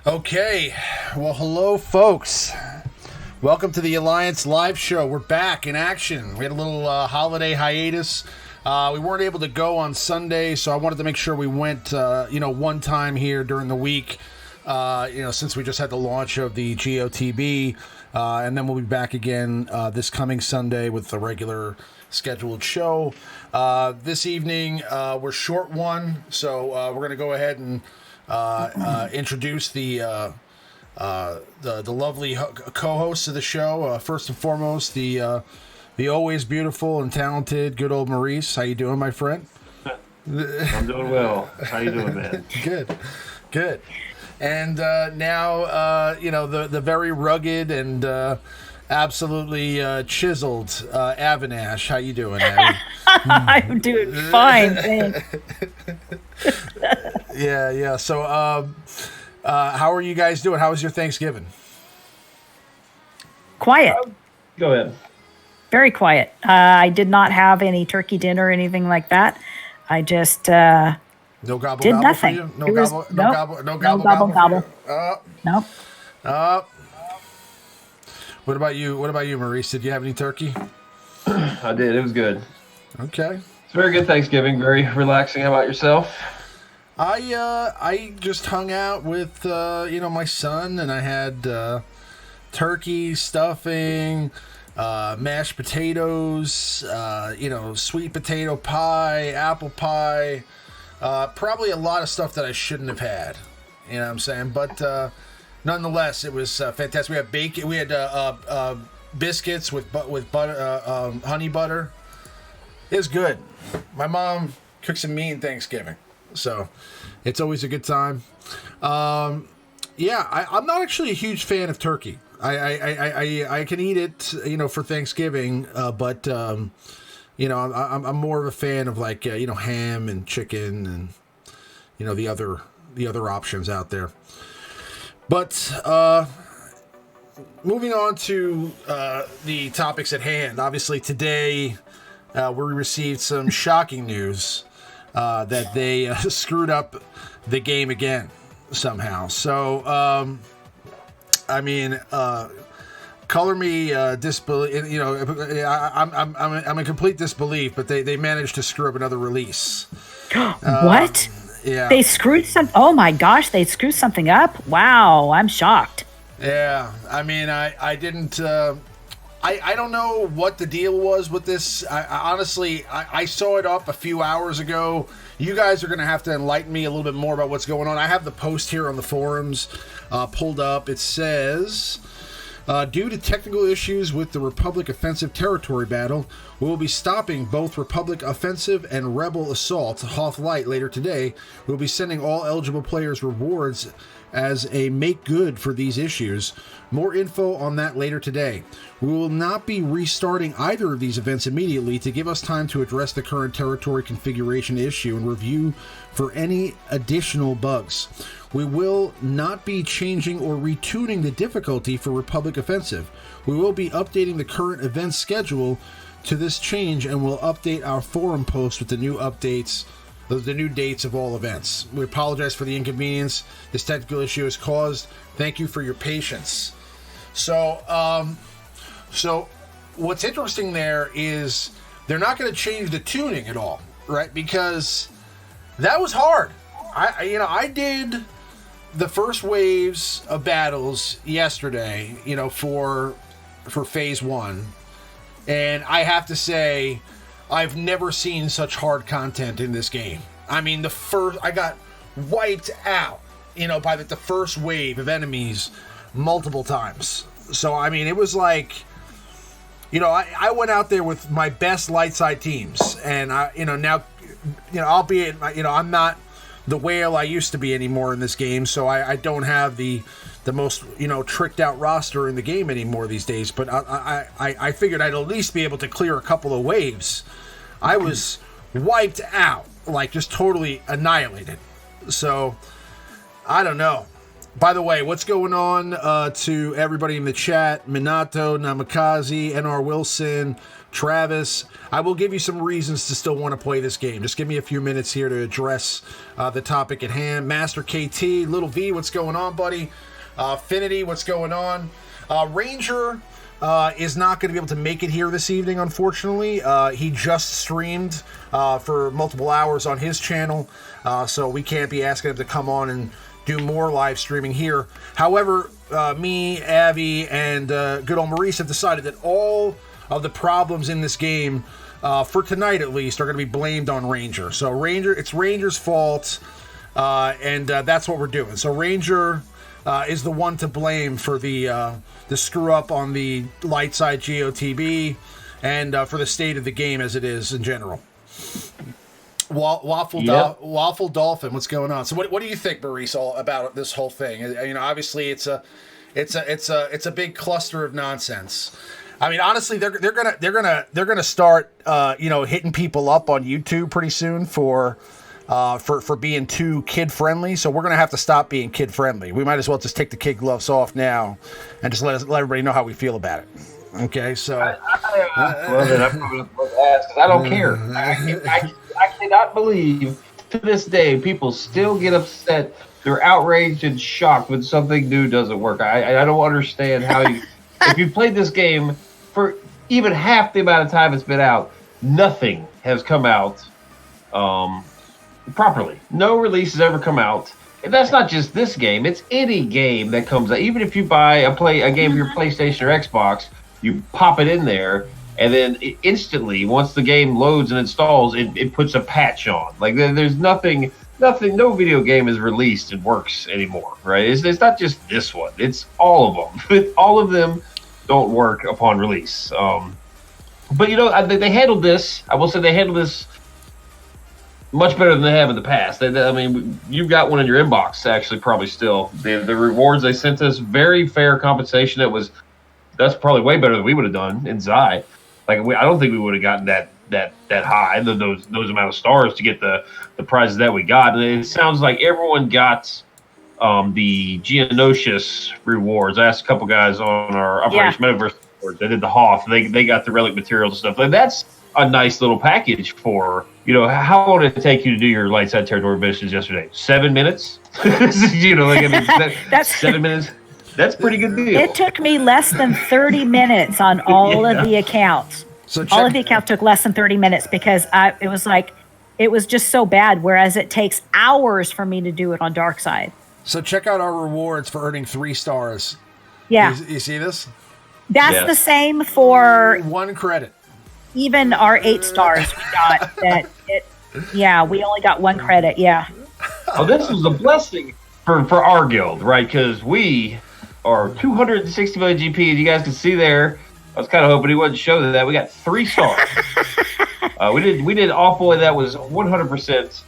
Okay, well, hello, folks. Welcome to the Alliance live show. We're back in action. We had a little holiday hiatus. We weren't able to go on Sunday, so I wanted to make sure we went, one time here during the week, since we just had the launch of the GOTB, and then we'll be back again this coming Sunday with the regular scheduled show. This evening, we're short one, so we're going to go ahead and introduce the lovely co-hosts of the show. First and foremost, the always beautiful and talented good old Maurice. How you doing, my friend? I'm doing well. How you doing, man? Good. And now, the very rugged and absolutely chiseled Avinash. How you doing, Abby? I'm doing fine, thanks. Yeah. So, how are you guys doing? How was your Thanksgiving? Quiet. Go ahead. Very quiet. I did not have any turkey dinner or anything like that. I just No gobble did gobble nothing. for you? No It was- gobble, nope. no gobble gobble. for you? Nope. What about you? What about you, Maurice? Did you have any turkey? I did. It was good. Okay. It's a very good Thanksgiving. Very relaxing. How about yourself? I just hung out with my son, and I had turkey, stuffing, mashed potatoes, sweet potato pie, apple pie, probably a lot of stuff that I shouldn't have had. You know what I'm saying? But nonetheless, it was fantastic. We had bacon. We had biscuits with butter, honey butter. It was good. My mom cooks a mean Thanksgiving, so it's always a good time. I'm not actually a huge fan of turkey. I can eat it, for Thanksgiving, but I'm more of a fan of ham and chicken and the other options out there. But moving on to the topics at hand. Obviously, today we received some shocking news that they screwed up the game again somehow. So, color me disbelief. I'm in complete disbelief, but they managed to screw up another release. What? Yeah. They screwed some. Oh my gosh, they screwed something up. Wow, I'm shocked. Yeah, I didn't. I don't know what the deal was with this. Honestly, I saw it up a few hours ago. You guys are going to have to enlighten me a little bit more about what's going on. I have the post here on the forums pulled up. It says, due to technical issues with the Republic Offensive Territory Battle, we will be stopping both Republic Offensive and Rebel Assault Hoth Light later today. We will be sending all eligible players rewards as a make good for these issues. More info on that later today. We will not be restarting either of these events immediately to give us time to address the current territory configuration issue and review for any additional bugs. We will not be changing or retuning the difficulty for Republic Offensive. We will be updating the current event schedule to this change and will update our forum post with the new updates, the new dates of all events. We apologize for the inconvenience this technical issue has caused. Thank you for your patience. So what's interesting there is they're not going to change the tuning at all, right? Because that was hard. I did the first waves of battles yesterday, for phase 1, and I have to say, I've never seen such hard content in this game. I got wiped out, by the first wave of enemies multiple times. So, it was like, I went out there with my best light side teams, and albeit, I'm not the whale I used to be anymore in this game, so I don't have the most, tricked out roster in the game anymore these days, but I figured I'd at least be able to clear a couple of waves. I was wiped out, just totally annihilated. So, I don't know. By the way, what's going on to everybody in the chat? Minato, Namikaze, NR Wilson, Travis. I will give you some reasons to still want to play this game. Just give me a few minutes here to address the topic at hand. Master KT, Little V, what's going on, buddy? Finity, what's going on? Ranger is not going to be able to make it here this evening, unfortunately. He just streamed for multiple hours on his channel, so we can't be asking him to come on and do more live streaming here. However, me, Avi, and good old Maurice have decided that all of the problems in this game, for tonight at least, are going to be blamed on Ranger. So it's Ranger's fault, and that's what we're doing. So Ranger is the one to blame for the screw up on the light side GOTB and for the state of the game as it is in general. Waffle Dolphin, what's going on? So what do you think, Maurice, all about this whole thing? You know, obviously it's a big cluster of nonsense. I mean, honestly, they're gonna start hitting people up on YouTube pretty soon for being too kid friendly. So we're gonna have to stop being kid friendly. We might as well just take the kid gloves off now and just let everybody know how we feel about it. Okay, so I don't care. I cannot believe to this day people still get upset. They're outraged and shocked when something new doesn't work. I don't understand how you, if you played this game for even half the amount of time it's been out, nothing has come out properly. No release has ever come out. And that's not just this game. It's any game that comes out. Even if you buy a game for your PlayStation or Xbox, you pop it in there, and then instantly, once the game loads and installs, it puts a patch on. Like there's nothing. No video game is released and works anymore, right? It's not just this one. It's all of them. All of them don't work upon release. But they handled this. I will say they handled this much better than they have in the past. I mean, you've got one in your inbox, actually, probably still. The rewards they sent us, very fair compensation. That's probably way better than we would have done in Zai. Like I don't think we would have gotten that high, those amount of stars to get the prizes that we got. And it sounds like everyone got the Geonosis rewards. I asked a couple guys on our Operation Metaverse rewards. They did the Hoth. They got the relic materials and stuff. And that's a nice little package for, how long did it take you to do your light side territory missions yesterday? 7 minutes? That's 7 minutes. That's a pretty good deal. It took me less than 30 minutes on all of the accounts. All of the accounts took less than 30 minutes because it was just so bad, whereas it takes hours for me to do it on Dark Side. So check out our rewards for earning 3 stars. Yeah. You see this? That's the same for 1 credit. Even our 8 stars we got. We only got 1 credit. Yeah. Oh, this was a blessing for our guild, right? Because we are 260 million GP, and you guys can see there. I was kind of hoping he wouldn't show that. We got 3 stars. We did awful, and that was 100%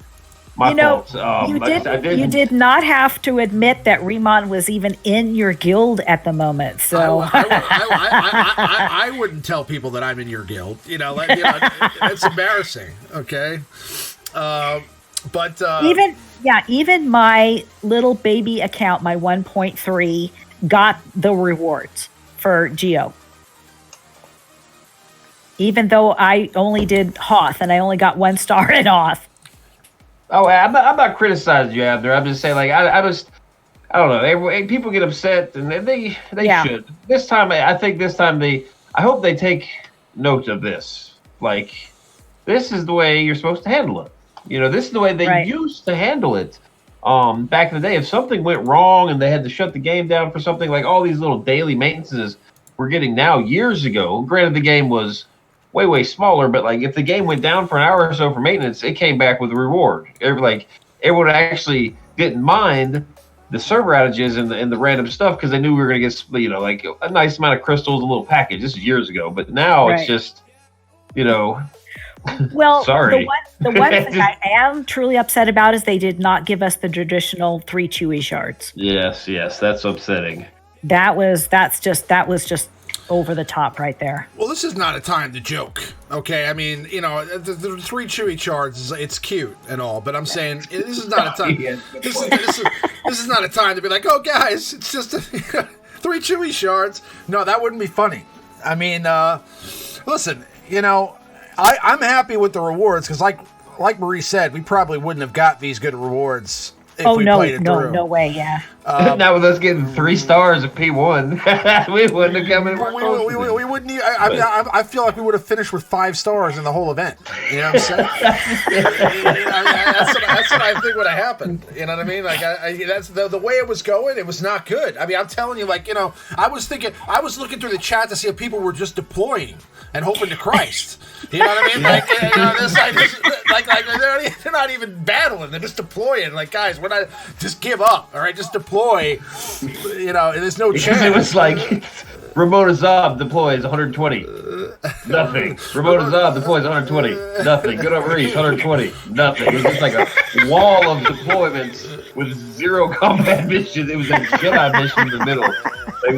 my fault. You did not have to admit that Riemann was even in your guild at the moment. So I wouldn't tell people that I'm in your guild. It's embarrassing. Okay, but even my little baby account, my 1.3, got the rewards for Geo. Even though I only did Hoth and I only got 1 star in Hoth. Oh, I'm not criticizing you, Abner. I'm just saying, I don't know. People get upset, and they should. This time, I hope they take note of this. Like, this is the way you're supposed to handle it. This is the way they used to handle it. Back in the day, if something went wrong and they had to shut the game down for something, like all these little daily maintenances we're getting now years ago. Granted, the game was way smaller, but like if the game went down for an hour or so for maintenance, it came back with a reward. Everyone actually didn't mind the server outages and the random stuff because they knew we were going to get like a nice amount of crystals, a little package. This is years ago, but now it's just Well, sorry. The one thing I am truly upset about is they did not give us the traditional 3 chewy shards. Yes, that's upsetting. That was just over the top right there. Well, this is not a time to joke, okay? I mean, the 3 chewy shards, it's cute and all, but I'm saying this is not a time. This is not a time to be like, oh, guys, it's just 3 chewy shards. No, that wouldn't be funny. I mean, listen, you know, I'm happy with the rewards because, like Maurice said, we probably wouldn't have got these good rewards if we played it through. No way, yeah. Not with us getting 3 stars of P1, we wouldn't have come in. We wouldn't. I feel like we would have finished with 5 stars in the whole event. You know what I'm saying? That's what I think would have happened. You know what I mean? Like, that's the way it was going. It was not good. I mean, I'm telling you, like, you know, I was looking through the chat to see if people were just deploying and hoping to Christ. You know what I mean? Like, you know, they're not even battling. They're just deploying. Like, guys, we're not. Just give up. All right, just deploy. You know, there's no chance. It was like Ramona Zob deploys 120. Nothing. Ramona Zob deploys 120. Nothing. Good over Maurice, 120. Nothing. It was just like a wall of deployments with 0 combat missions. It was a Jedi mission in the middle. Like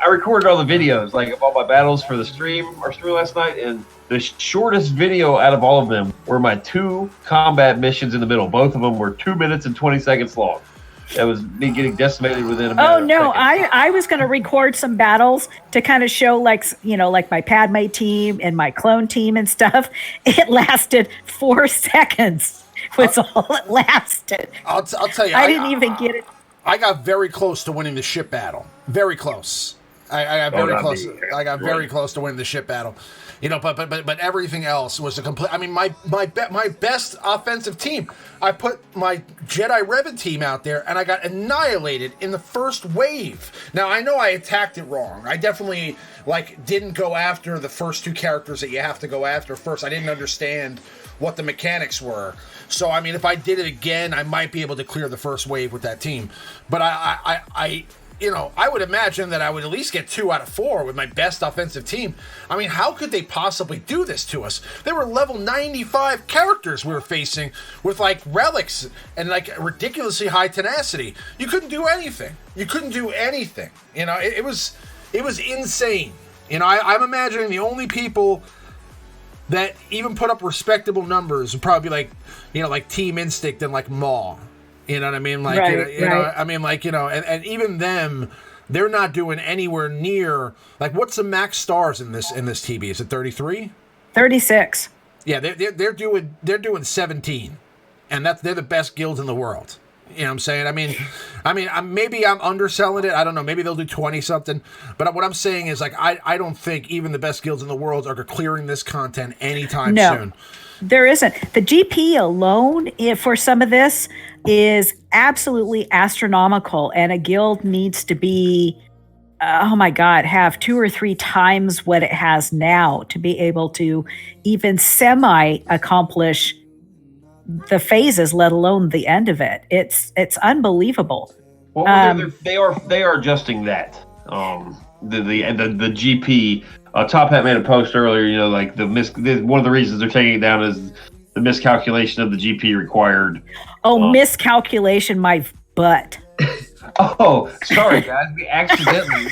I recorded all the videos, like of all my battles for our stream last night, and the shortest video out of all of them were my 2 combat missions in the middle. Both of them were 2 minutes and 20 seconds long. That was me getting decimated within a minute. Oh no, I was going to record some battles to kind of show, like, you know, like my Padme team and my clone team and stuff. It lasted 4 seconds. Was all it lasted. I'll tell you, I didn't even get it. I got very close to winning the ship battle. Very close. I got very close. I got very close to winning the ship battle. You know, but everything else was a complete. I mean, my best offensive team. I put my Jedi Revan team out there, and I got annihilated in the first wave. Now I know I attacked it wrong. I definitely didn't go after the first 2 characters that you have to go after first. I didn't understand what the mechanics were. So I mean, if I did it again, I might be able to clear the first wave with that team. But I you know, I would imagine that I would at least get 2 out of 4 with my best offensive team. I mean, how could they possibly do this to us? There were level 95 characters we were facing with relics and ridiculously high tenacity. You couldn't do anything. You know, it was insane. You know, I'm imagining the only people that even put up respectable numbers would probably be like Team Instinct and Maw. You know what I mean? Know, I mean, and even them, they're not doing anywhere near what's the max stars in this TB? Is it 33? 36. Yeah, they're doing 17, and they're the best guilds in the world. You know what I'm saying? I mean, maybe I'm underselling it. I don't know. Maybe they'll do 20 something. But what I'm saying is I don't think even the best guilds in the world are clearing this content anytime soon. There isn't. The GP alone for some of this is absolutely astronomical, and a guild needs to be, oh my God, have 2 or 3 times what it has now to be able to even semi-accomplish the phases, let alone the end of it. It's unbelievable. Well, they are adjusting that. The GP. Top Hat made a post earlier. You know, one of the reasons they're taking it down is the miscalculation of the GP required. Oh, miscalculation, my butt. Oh, sorry, guys. We accidentally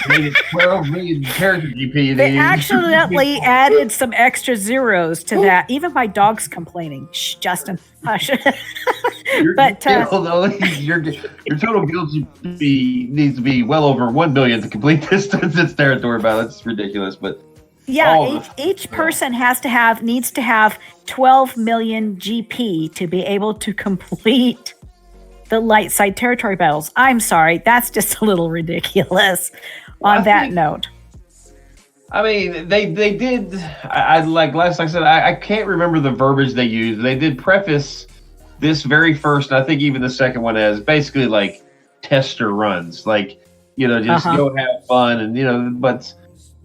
made it 12 million character GP. They accidentally added some extra zeros to that. Even my dog's complaining. Shh, Justin, hush. Your total guild needs to be well over 1 billion to complete this territory battle. That's ridiculous, but yeah, each person needs to have 12 million GP to be able to complete the light side territory battles. I'm sorry, that's just a little ridiculous. On that note, I mean, they did. I can't remember the verbiage they used. They did preface this very first, and I think even the second one as basically tester runs, just go have fun, and But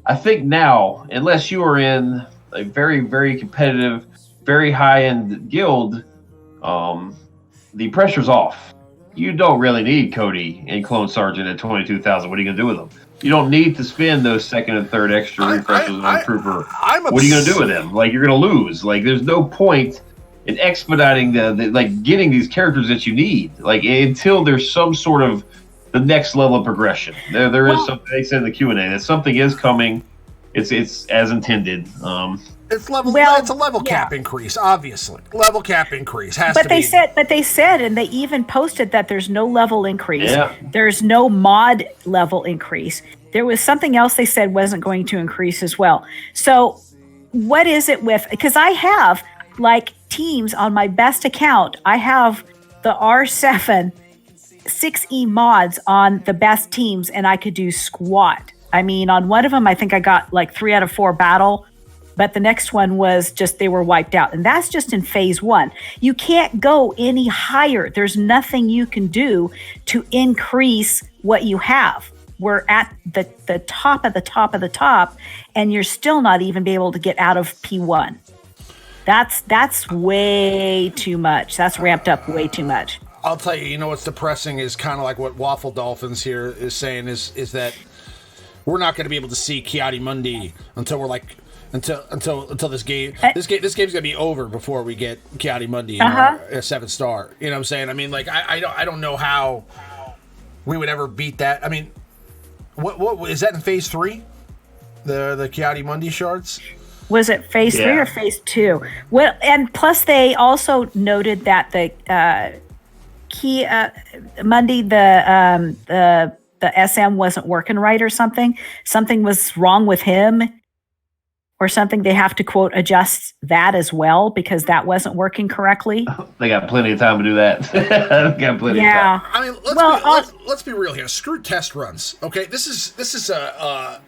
I think now, unless you are in a very, very competitive, very high end guild, the pressure's off. You don't really need Cody and Clone Sergeant at 22,000. What are you going to do with them? You don't need to spend those second and third extra refreshes on Trooper. What are you going to do with them? You're going to lose. There's no point in expediting getting these characters that you need. Until there's some sort of the next level of progression. There is something they said in the Q&A that something is coming. It's as intended. It's a level cap increase, obviously. Level cap increase has to be. But they said, and they even posted that there's no level increase. Yeah. There's no mod level increase. There was something else they said wasn't going to increase as well. So what is it with, because I have like teams on my best account. I have the R7 6E mods on the best teams, and I could do squat. I mean, on one of them, I think I got like 3 out of 4 battle. But the next one was just they were wiped out. And that's just in phase 1. You can't go any higher. There's nothing you can do to increase what you have. We're at the top of the top of the top, and you're still not even be able to get out of P1. That's way too much. That's ramped up way too much. I'll tell you, what's depressing is kind of like what Waffle Dolphins here is saying is that we're not going to be able to see Kiadi Mundi until we're like until this game. This game's gonna be over before we get Kiadi Mundi in our 7-star. You know what I'm saying? I mean, like I don't know how we would ever beat that. I mean, what is that in phase 3? The Kiadi Mundi shards? Was it phase 3 or phase 2? Well, and plus they also noted that the Mundi the SM wasn't working right or something. Something was wrong with him. Or something, they have to, quote, adjust that as well because that wasn't working correctly. They got plenty of time to do that. Got plenty of time. I mean, let's be real here. Screw test runs. Okay, this is a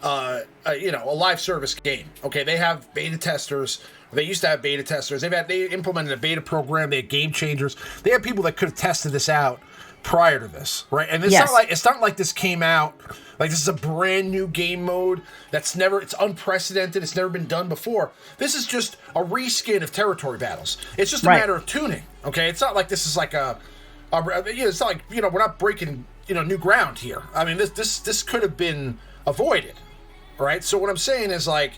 live service game. Okay, they have beta testers. They used to have beta testers. They implemented a beta program. They had game changers. They had people that could have tested this out prior to this, right? And it's not like this came out. Like, this is a brand new game mode it's unprecedented. It's never been done before. This is just a reskin of territory battles. It's just a matter of tuning, okay? It's not like this is like it's not like, we're not breaking, new ground here. I mean, this could have been avoided, right? So what I'm saying is like,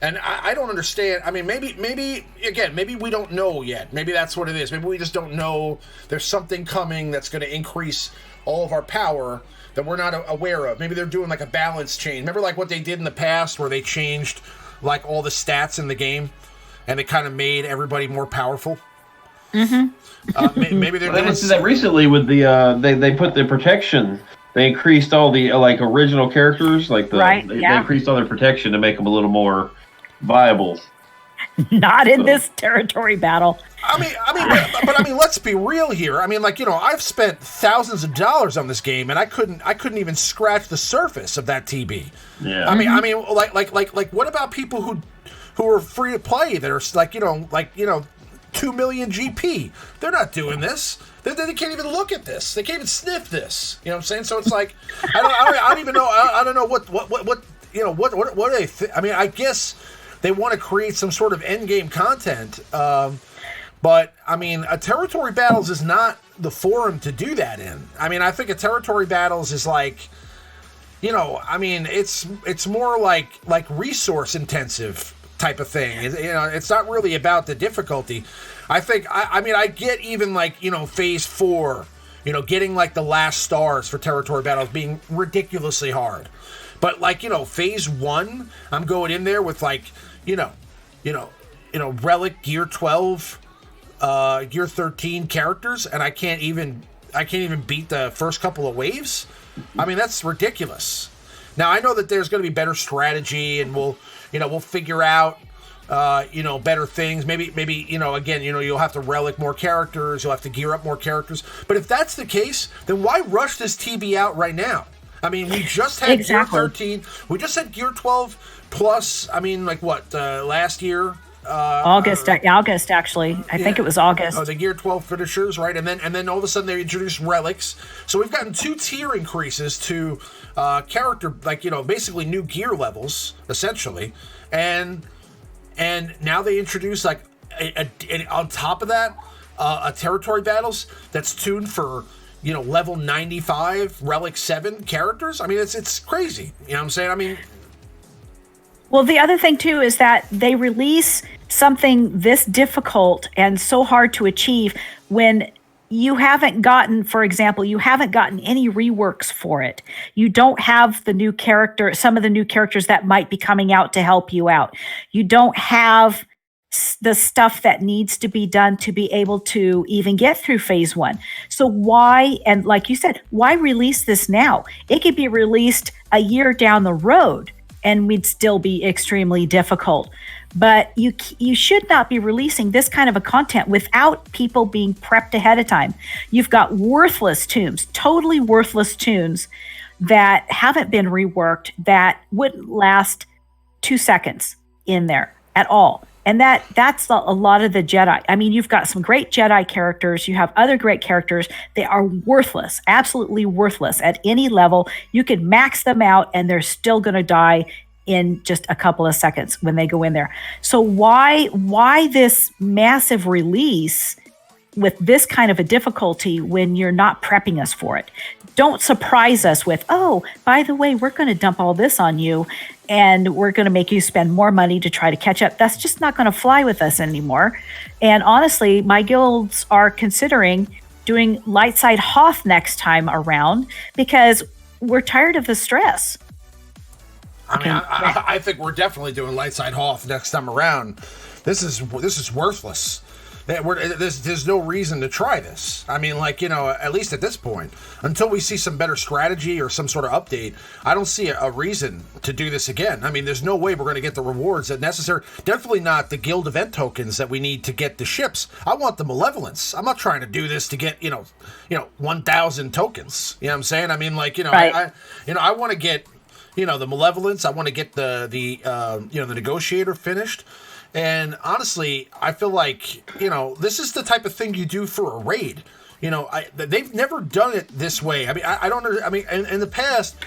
and I don't understand. I mean, maybe we don't know yet. Maybe that's what it is. Maybe we just don't know there's something coming that's going to increase all of our power that we're not aware of. Maybe they're doing like a balance change. Remember like what they did in the past where they changed like all the stats in the game and they kind of made everybody more powerful? Mm-hmm. Maybe they're doing... They did that recently with the, they put the protection. They increased all the like original characters. Like they increased all their protection to make them a little more viable. Not in this territory battle. I mean, let's be real here. I mean, like, I've spent thousands of dollars on this game, and I couldn't even scratch the surface of that TB. Yeah. I mean, like, what about people who are free to play that are like 2 million GP? They're not doing this. They can't even look at this. They can't even sniff this. You know what I'm saying? So it's like, I don't even know. I don't know what do they think? I mean, I guess they want to create some sort of end game content. But, I mean, a territory battles is not the forum to do that in. I mean, I think a territory battles is like, I mean, it's more like resource intensive type of thing. It's not really about the difficulty. I think, I get even like, phase 4, getting like the last stars for territory battles being ridiculously hard. But like, phase 1, I'm going in there with like, relic gear 12, gear 13 characters, and I can't even beat the first couple of waves. I mean, that's ridiculous. Now I know that there's going to be better strategy, and we'll figure out better things. Maybe again, you'll have to relic more characters, you'll have to gear up more characters. But if that's the case, then why rush this TB out right now? I mean, we just had gear 13, we just had gear 12 plus. I mean, like what last year? August actually. I think it was August. Oh, the gear 12 finishers, right? And then all of a sudden they introduced relics. So we've gotten 2 tier increases to character, like basically new gear levels essentially, and now they introduce like on top of that a territory battles that's tuned for level 95 relic 7 characters. I mean, it's crazy. You know what I'm saying? I mean. Well, the other thing, too, is that they release something this difficult and so hard to achieve when you haven't gotten, for example, you haven't gotten any reworks for it. You don't have the new character, some of the new characters that might be coming out to help you out. You don't have the stuff that needs to be done to be able to even get through phase 1. So why, and like you said, why release this now? It could be released a year down the road and we'd still be extremely difficult. But you should not be releasing this kind of a content without people being prepped ahead of time. You've got worthless tombs, totally worthless tombs that haven't been reworked, that wouldn't last 2 seconds in there at all. And that's a lot of the Jedi. I mean, you've got some great Jedi characters. You have other great characters. They are worthless, absolutely worthless at any level. You could max them out and they're still going to die in just a couple of seconds when they go in there. So why this massive release with this kind of a difficulty when you're not prepping us for it? Don't surprise us with, oh, by the way, we're going to dump all this on you and we're going to make you spend more money to try to catch up. That's just not going to fly with us anymore. And honestly, my guilds are considering doing light side Hoth next time around because we're tired of the stress. I mean, I think we're definitely doing light side Hoth next time around. This is worthless. There's no reason to try this. I mean, like, at least at this point, until we see some better strategy or some sort of update, I don't see a reason to do this again. I mean, there's no way we're going to get the rewards that necessary. Definitely not the guild event tokens that we need to get the ships. I want the malevolence. I'm not trying to do this to get 1,000 tokens. You know what I'm saying? I mean, like, right. I want to get the malevolence. I want to get the negotiator finished. And honestly, I feel like, this is the type of thing you do for a raid. They've never done it this way. I mean, I don't know. I mean, in the past,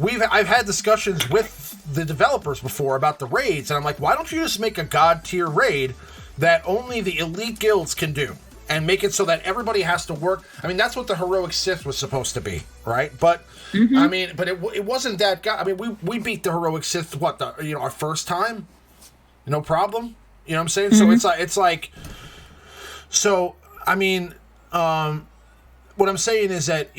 I've had discussions with the developers before about the raids. And I'm like, why don't you just make a god tier raid that only the elite guilds can do? And make it so that everybody has to work. I mean, that's what the heroic Sith was supposed to be, right? But I mean, but it wasn't that guy. I mean, we beat the heroic Sith our first time, no problem. You know what I'm saying? So it's like, so I mean, what I'm saying is that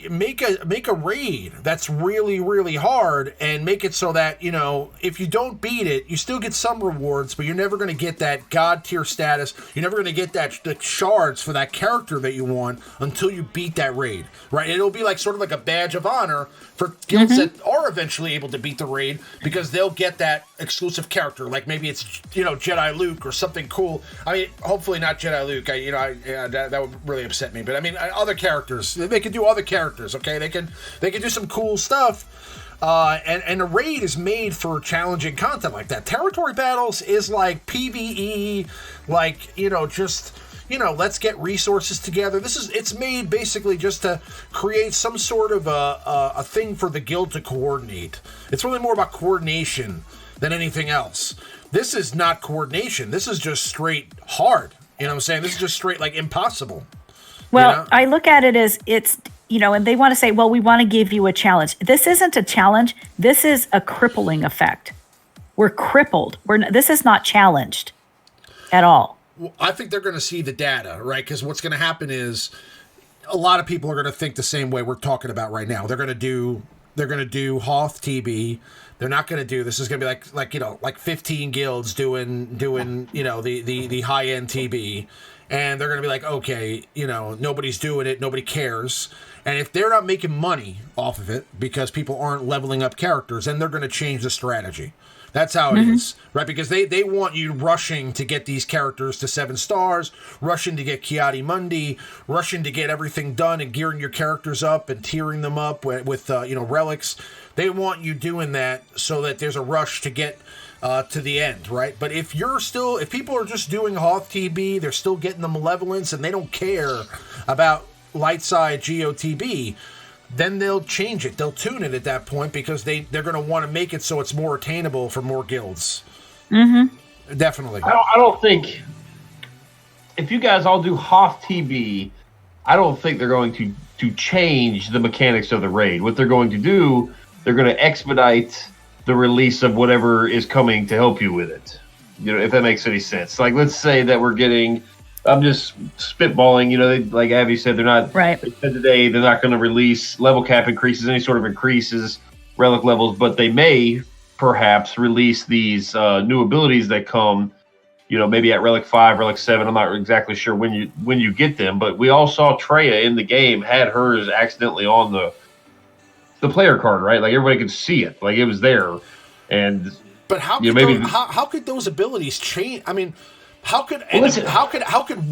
make a raid that's really, really hard and make it so that if you don't beat it, you still get some rewards, but you're never going to get that god tier status. You're never going to get the shards for that character that you want until you beat that raid, right? It'll be like sort of like a badge of honor for guilds that are eventually able to beat the raid because they'll get that exclusive character. Like maybe it's Jedi Luke or something cool. I mean, hopefully not Jedi Luke. That would really upset me. But I mean, other characters. They can do other characters. Okay, they can do some cool stuff. And a raid is made for challenging content like that. Territory battles is like PvE, like let's get resources together. It's made basically just to create some sort of a thing for the guild to coordinate. It's really more about coordination than anything else. This is not coordination. This is just straight hard. You know what I'm saying? This is just straight like impossible. Well, I look at it as it's, and they want to say, well, we want to give you a challenge. This isn't a challenge. This is a crippling effect. We're crippled. This is not challenged at all. Well, I think they're going to see the data, right? Because what's going to happen is a lot of people are going to think the same way we're talking about right now. They're going to do Hoth TB. They're not going to do this. Is going to be like 15 guilds doing the high end TB. And they're going to be like, okay, nobody's doing it. Nobody cares. And if they're not making money off of it because people aren't leveling up characters, then they're going to change the strategy. That's how it is, right? Because they want you rushing to get these characters to 7 stars, rushing to get Kiadi Mundi, rushing to get everything done and gearing your characters up and tiering them up with relics. They want you doing that so that there's a rush to get to the end, right? But if people are just doing Hoth TB, they're still getting the malevolence and they don't care about light side GOTB, then they'll change it. They'll tune it at that point because they're going to want to make it so it's more attainable for more guilds. Definitely. I don't think if you guys all do Hoth TB, I don't think they're going to change the mechanics of the raid. What they're going to do, they're going to expedite the release of whatever is coming to help you with it. If that makes any sense. Like, let's say that we're getting I'm just spitballing. You know, like Abby said, they're not right. They said today they're not going to release level cap increases, any sort of increases, relic levels, but they may perhaps release these new abilities that come. You know, maybe at Relic 5, Relic 7. I'm not exactly sure when you get them, but we all saw Treya in the game had hers accidentally on the player card, right? Like everybody could see it, like it was there. And but how could those abilities change? I mean, how could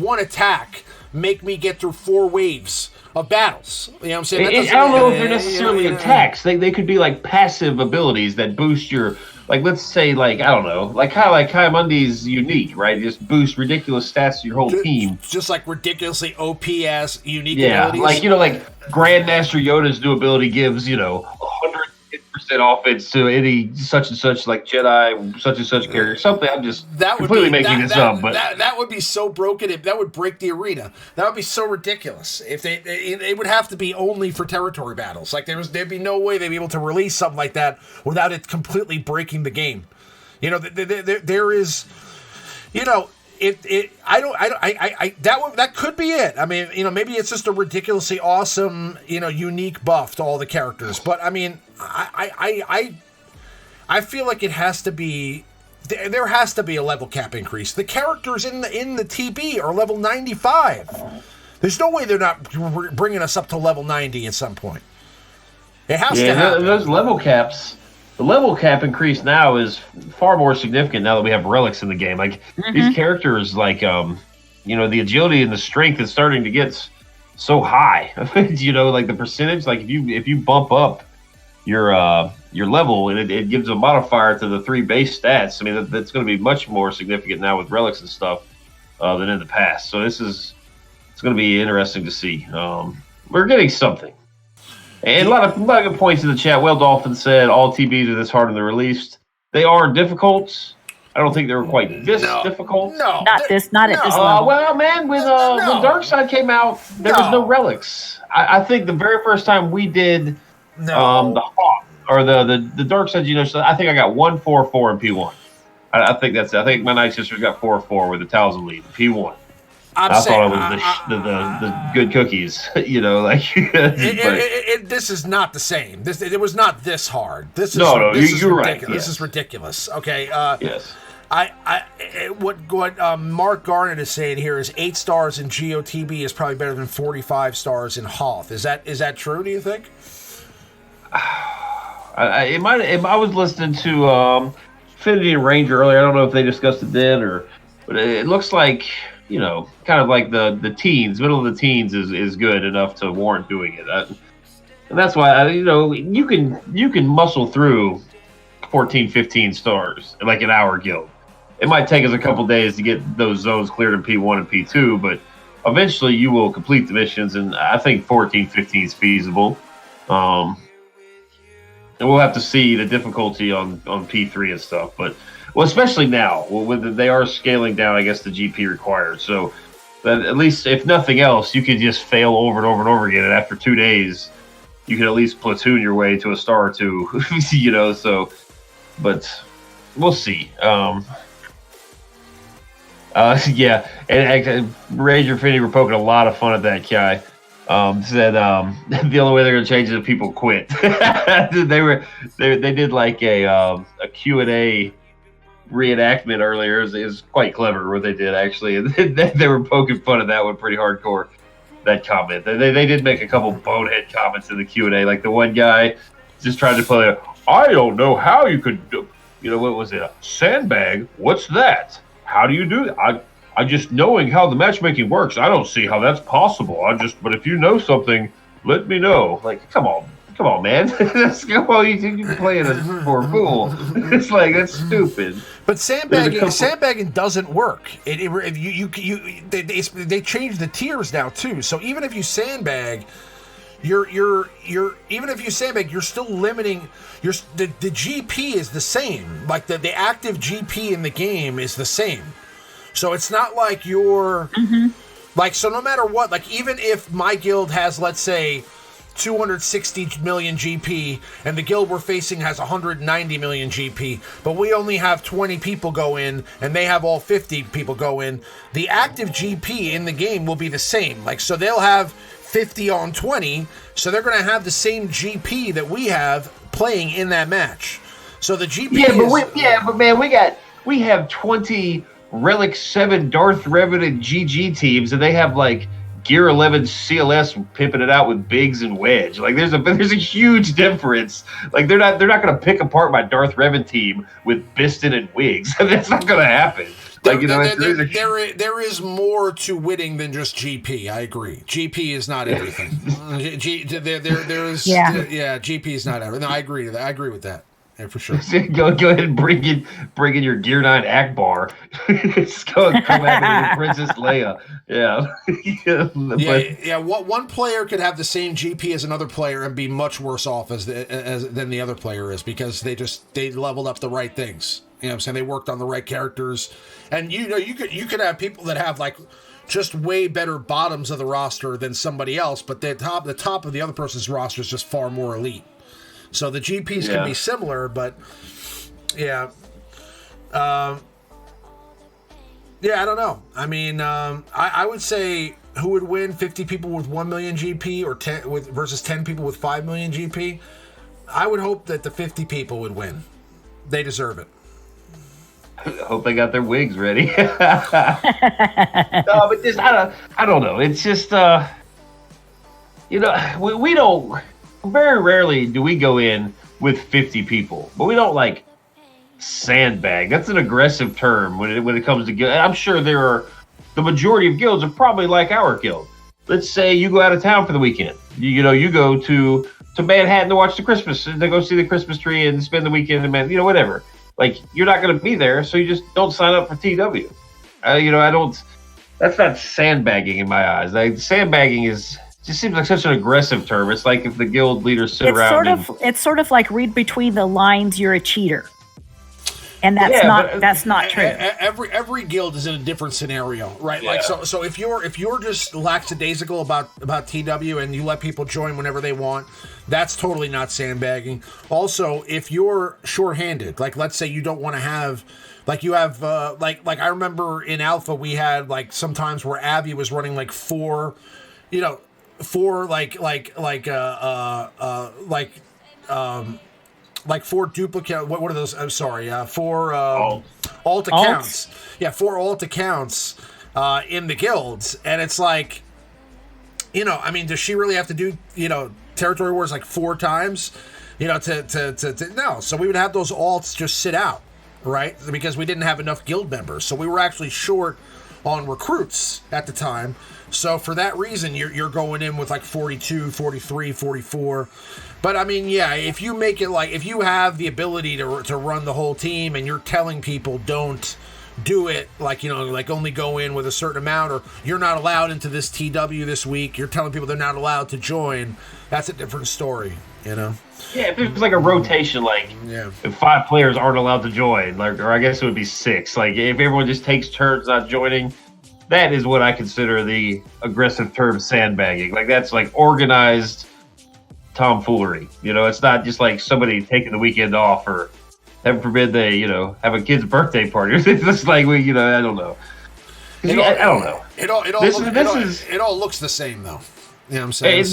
one attack make me get through 4 waves of battles? You know what I'm saying? I don't know if they're necessarily attacks. They could be like passive abilities that boost your. Like, let's say, like, I don't know, like how Kaimundi's unique, right? Just boost ridiculous stats to your whole team. Just like ridiculously OPS unique Yeah, abilities. like, you know, like Grandmaster Yoda's new ability gives, you know, 100% offense to any such and such, like Jedi, such and such character. Something, I'm just completely making this up. But that would be so broken. That would break the arena. That would be so ridiculous. If it would have to be only for territory battles. Like there'd be no way they'd be able to release something like that without it completely breaking the game. You know, there is, you know, that could be it. I mean, you know, maybe it's just a ridiculously awesome, you know, unique buff to all the characters. But I mean, I feel like it has to be. There has to be a level cap increase. The characters in the TB are level 95. There's no way they're not bringing us up to level 90 at some point. It has to happen. Those level caps. The level cap increase now is far more significant now that we have relics in the game. Like these characters, like you know, the agility and the strength is starting to get so high. You know, like the percentage. Like if you bump up your level and it gives a modifier to the 3 base stats. I mean, that's going to be much more significant now with relics and stuff than in the past. So it's going to be interesting to see. We're getting something. And a lot of good points in the chat. Well, Dolphin said all TBs are this hard when they're released. They are difficult. I don't think they were quite this difficult. No, not at this level. Well, man, when Darkseid came out, there was no relics. I think the very first time we did the Hawk or the Darkseid, you know, so I think I got 144 in P1. I think that's it. I think my Night Sisters got 4-4 with the Talisman lead P1. I thought it was the good cookies, you know, like. This is not the same. It was not this hard. You're ridiculous. right. Yes. This is ridiculous. Okay. Yes. What Mark Garnett is saying here is 8 stars in GOTB is probably better than 45 stars in Hoth. Is that true? Do you think? I was listening to Finity and Ranger earlier. I don't know if they discussed it then but it looks like. You know, kind of like the teens, middle of the teens is good enough to warrant doing it, and that's why you know you can muscle through 14, 15 stars in like an hour guild. It might take us a couple days to get those zones cleared in P1 and P2, but eventually you will complete the missions, and I think 14, 15 is feasible. And we'll have to see the difficulty on P3 and stuff, but. Well, especially now, they are scaling down, I guess, the GP required. So, that at least, if nothing else, you can just fail over and over and over again. And after 2 days, you can at least platoon your way to a star or 2, you know. So, but we'll see. Yeah, and Ranger Finny were poking a lot of fun at that guy. Said the only way they're gonna change it if people quit. they did like a Q&A reenactment earlier. It was quite clever what they did actually, and they were poking fun at that one pretty hardcore. That comment, they did make a couple bonehead comments in the Q&A. Like the one guy just tried to play. I don't know how you could, you know, what was it? A sandbag? What's that? How do you do that? I just knowing how the matchmaking works. I don't see how that's possible. But if you know something, let me know. Like, come on, man. You playing this for a fool. It's like, that's stupid. But sandbagging doesn't work. They changed the tiers now too. So even if you sandbag, you're still limiting the GP is the same. Like the active GP in the game is the same. So it's not like you're like, so no matter what, like even if my guild has, let's say, 260 million GP, and the guild we're facing has 190 million GP, but we only have 20 people go in, and they have all 50 people go in. The active GP in the game will be the same. Like, so they'll have 50 on 20, so they're going to have the same GP that we have playing in that match. So the GP but man, we have 20 Relic 7 Darth Revenant GG teams, and they have like Gear 11 CLS pimping it out with Biggs and Wedge. Like there's a huge difference. Like they're not going to pick apart my Darth Revan team with Biston and Wiggs. That's not going to happen. Like there is more to winning than just GP. I agree. GP is not everything. There is GP is not everything. No, I agree to that. I agree with that. Yeah, for sure. Go ahead and bring in your Gear 9 Akbar. Just come at me with Princess Leia. Yeah. One player could have the same GP as another player and be much worse off than the other player is, because they leveled up the right things. You know what I'm saying? They worked on the right characters, and you could have people that have like just way better bottoms of the roster than somebody else, but the top of the other person's roster is just far more elite. So the GPs can be similar, but I don't know. I mean, I would say who would win, 50 people with 1 million GP or 10 versus 10 people with 5 million GP? I would hope that the 50 people would win. They deserve it. I hope they got their wigs ready. No, but just I don't know. It's just we don't. Very rarely do we go in with 50 people, but we don't like sandbag. That's an aggressive term when it comes to guild. I'm sure the majority of guilds are probably like our guild. Let's say you go out of town for the weekend. You go to Manhattan to watch the Christmas, to go see the Christmas tree and spend the weekend and whatever. Like, you're not going to be there, so you just don't sign up for TW. I don't. That's not sandbagging in my eyes. Like, sandbagging just seems like such an aggressive term. It's like if the guild leaders sit around. It's sort of like read between the lines. You're a cheater, and that's not true. Every guild is in a different scenario, right? Yeah. Like so if you're just lackadaisical about TW and you let people join whenever they want, that's totally not sandbagging. Also, if you're shorthanded, like let's say you don't want to have. Like you have, like I remember in Alpha we had like sometimes where Avi was running like four four duplicate. What are those? I'm sorry. Four alt accounts. Yeah, 4 alt accounts in the guilds, and it's like, I mean, does she really have to do territory wars like 4 times? To no. So we would have those alts just sit out, right? Because we didn't have enough guild members, so we were actually short on recruits at the time. So for that reason, you're going in with like 42, 43, 44. But I mean, yeah, if you make it like, if you have the ability to run the whole team and you're telling people don't do it, like, like only go in with a certain amount, or you're not allowed into this TW this week, you're telling people they're not allowed to join, that's a different story, Yeah, if it was like a rotation, like if 5 players aren't allowed to join, like, or I guess it would be 6. Like if everyone just takes turns not joining, that is what I consider the aggressive term sandbagging. Like that's like organized tomfoolery. It's not just like somebody taking the weekend off, or heaven forbid they, have a kid's birthday party. It's just like I don't know. I don't know. It all looks the same though. You know what I'm saying?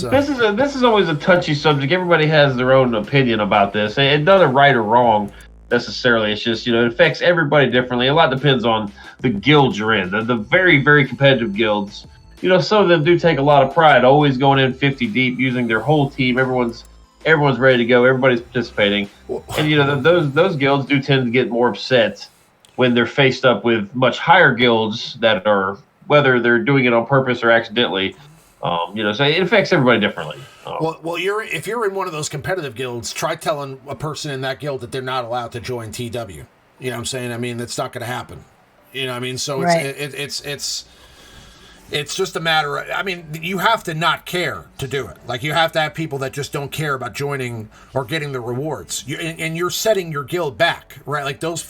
This is always a touchy subject. Everybody has their own opinion about this. It's not a right or wrong necessarily. It's just, it affects everybody differently. A lot depends on the guilds you're in. The very, very competitive guilds, some of them do take a lot of pride, always going in 50 deep, using their whole team. Everyone's ready to go. Everybody's participating. And, those guilds do tend to get more upset when they're faced up with much higher guilds that are, whether they're doing it on purpose or accidentally, so it affects everybody differently. If you're in one of those competitive guilds, try telling a person in that guild that they're not allowed to join TW. You know what I'm saying? I mean, that's not going to happen. You know what I mean? So right. It's just a matter of, I mean, you have to not care to do it. Like, you have to have people that just don't care about joining or getting the rewards. And you're setting your guild back, right? Like, those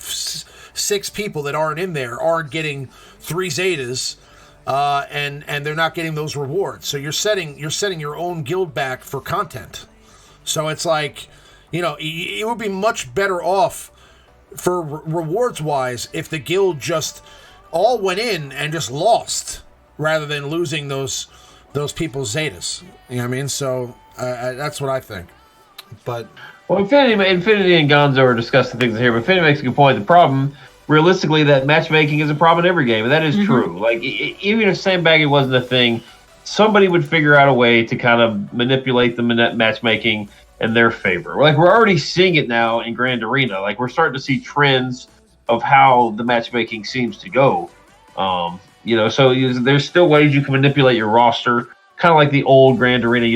6 people that aren't in there aren't getting 3 Zetas and they're not getting those rewards. So you're setting your own guild back for content. So it's like, it would be much better off for rewards wise if the guild just all went in and just lost rather than losing those people's Zetas. You know what I mean? So that's what I think. But Infinity and Gonzo are discussing things here, but Infinity makes a good point. The problem, realistically, that matchmaking is a problem in every game, and that is true. Like, even if sandbagging wasn't a thing, somebody would figure out a way to kind of manipulate the matchmaking in their favor. Like, we're already seeing it now in Grand Arena. Like, we're starting to see trends of how the matchmaking seems to go. So there's still ways you can manipulate your roster, kind of like the old Grand Arena.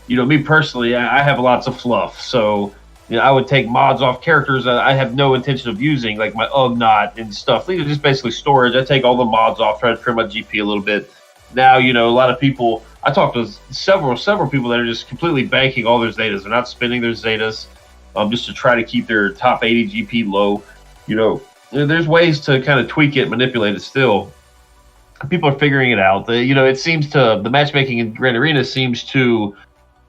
Me personally, I have lots of fluff, so I would take mods off characters that I have no intention of using, like my Ugnaught and stuff. These are just basically storage. I take all the mods off, try to trim my GP a little bit. Now, a lot of people, I talked to several people that are just completely banking all their Zetas. They're not spending their Zetas just to try to keep their top 80 GP low. There's ways to kind of tweak it, manipulate it still. People are figuring it out. It seems to, the matchmaking in Grand Arena seems to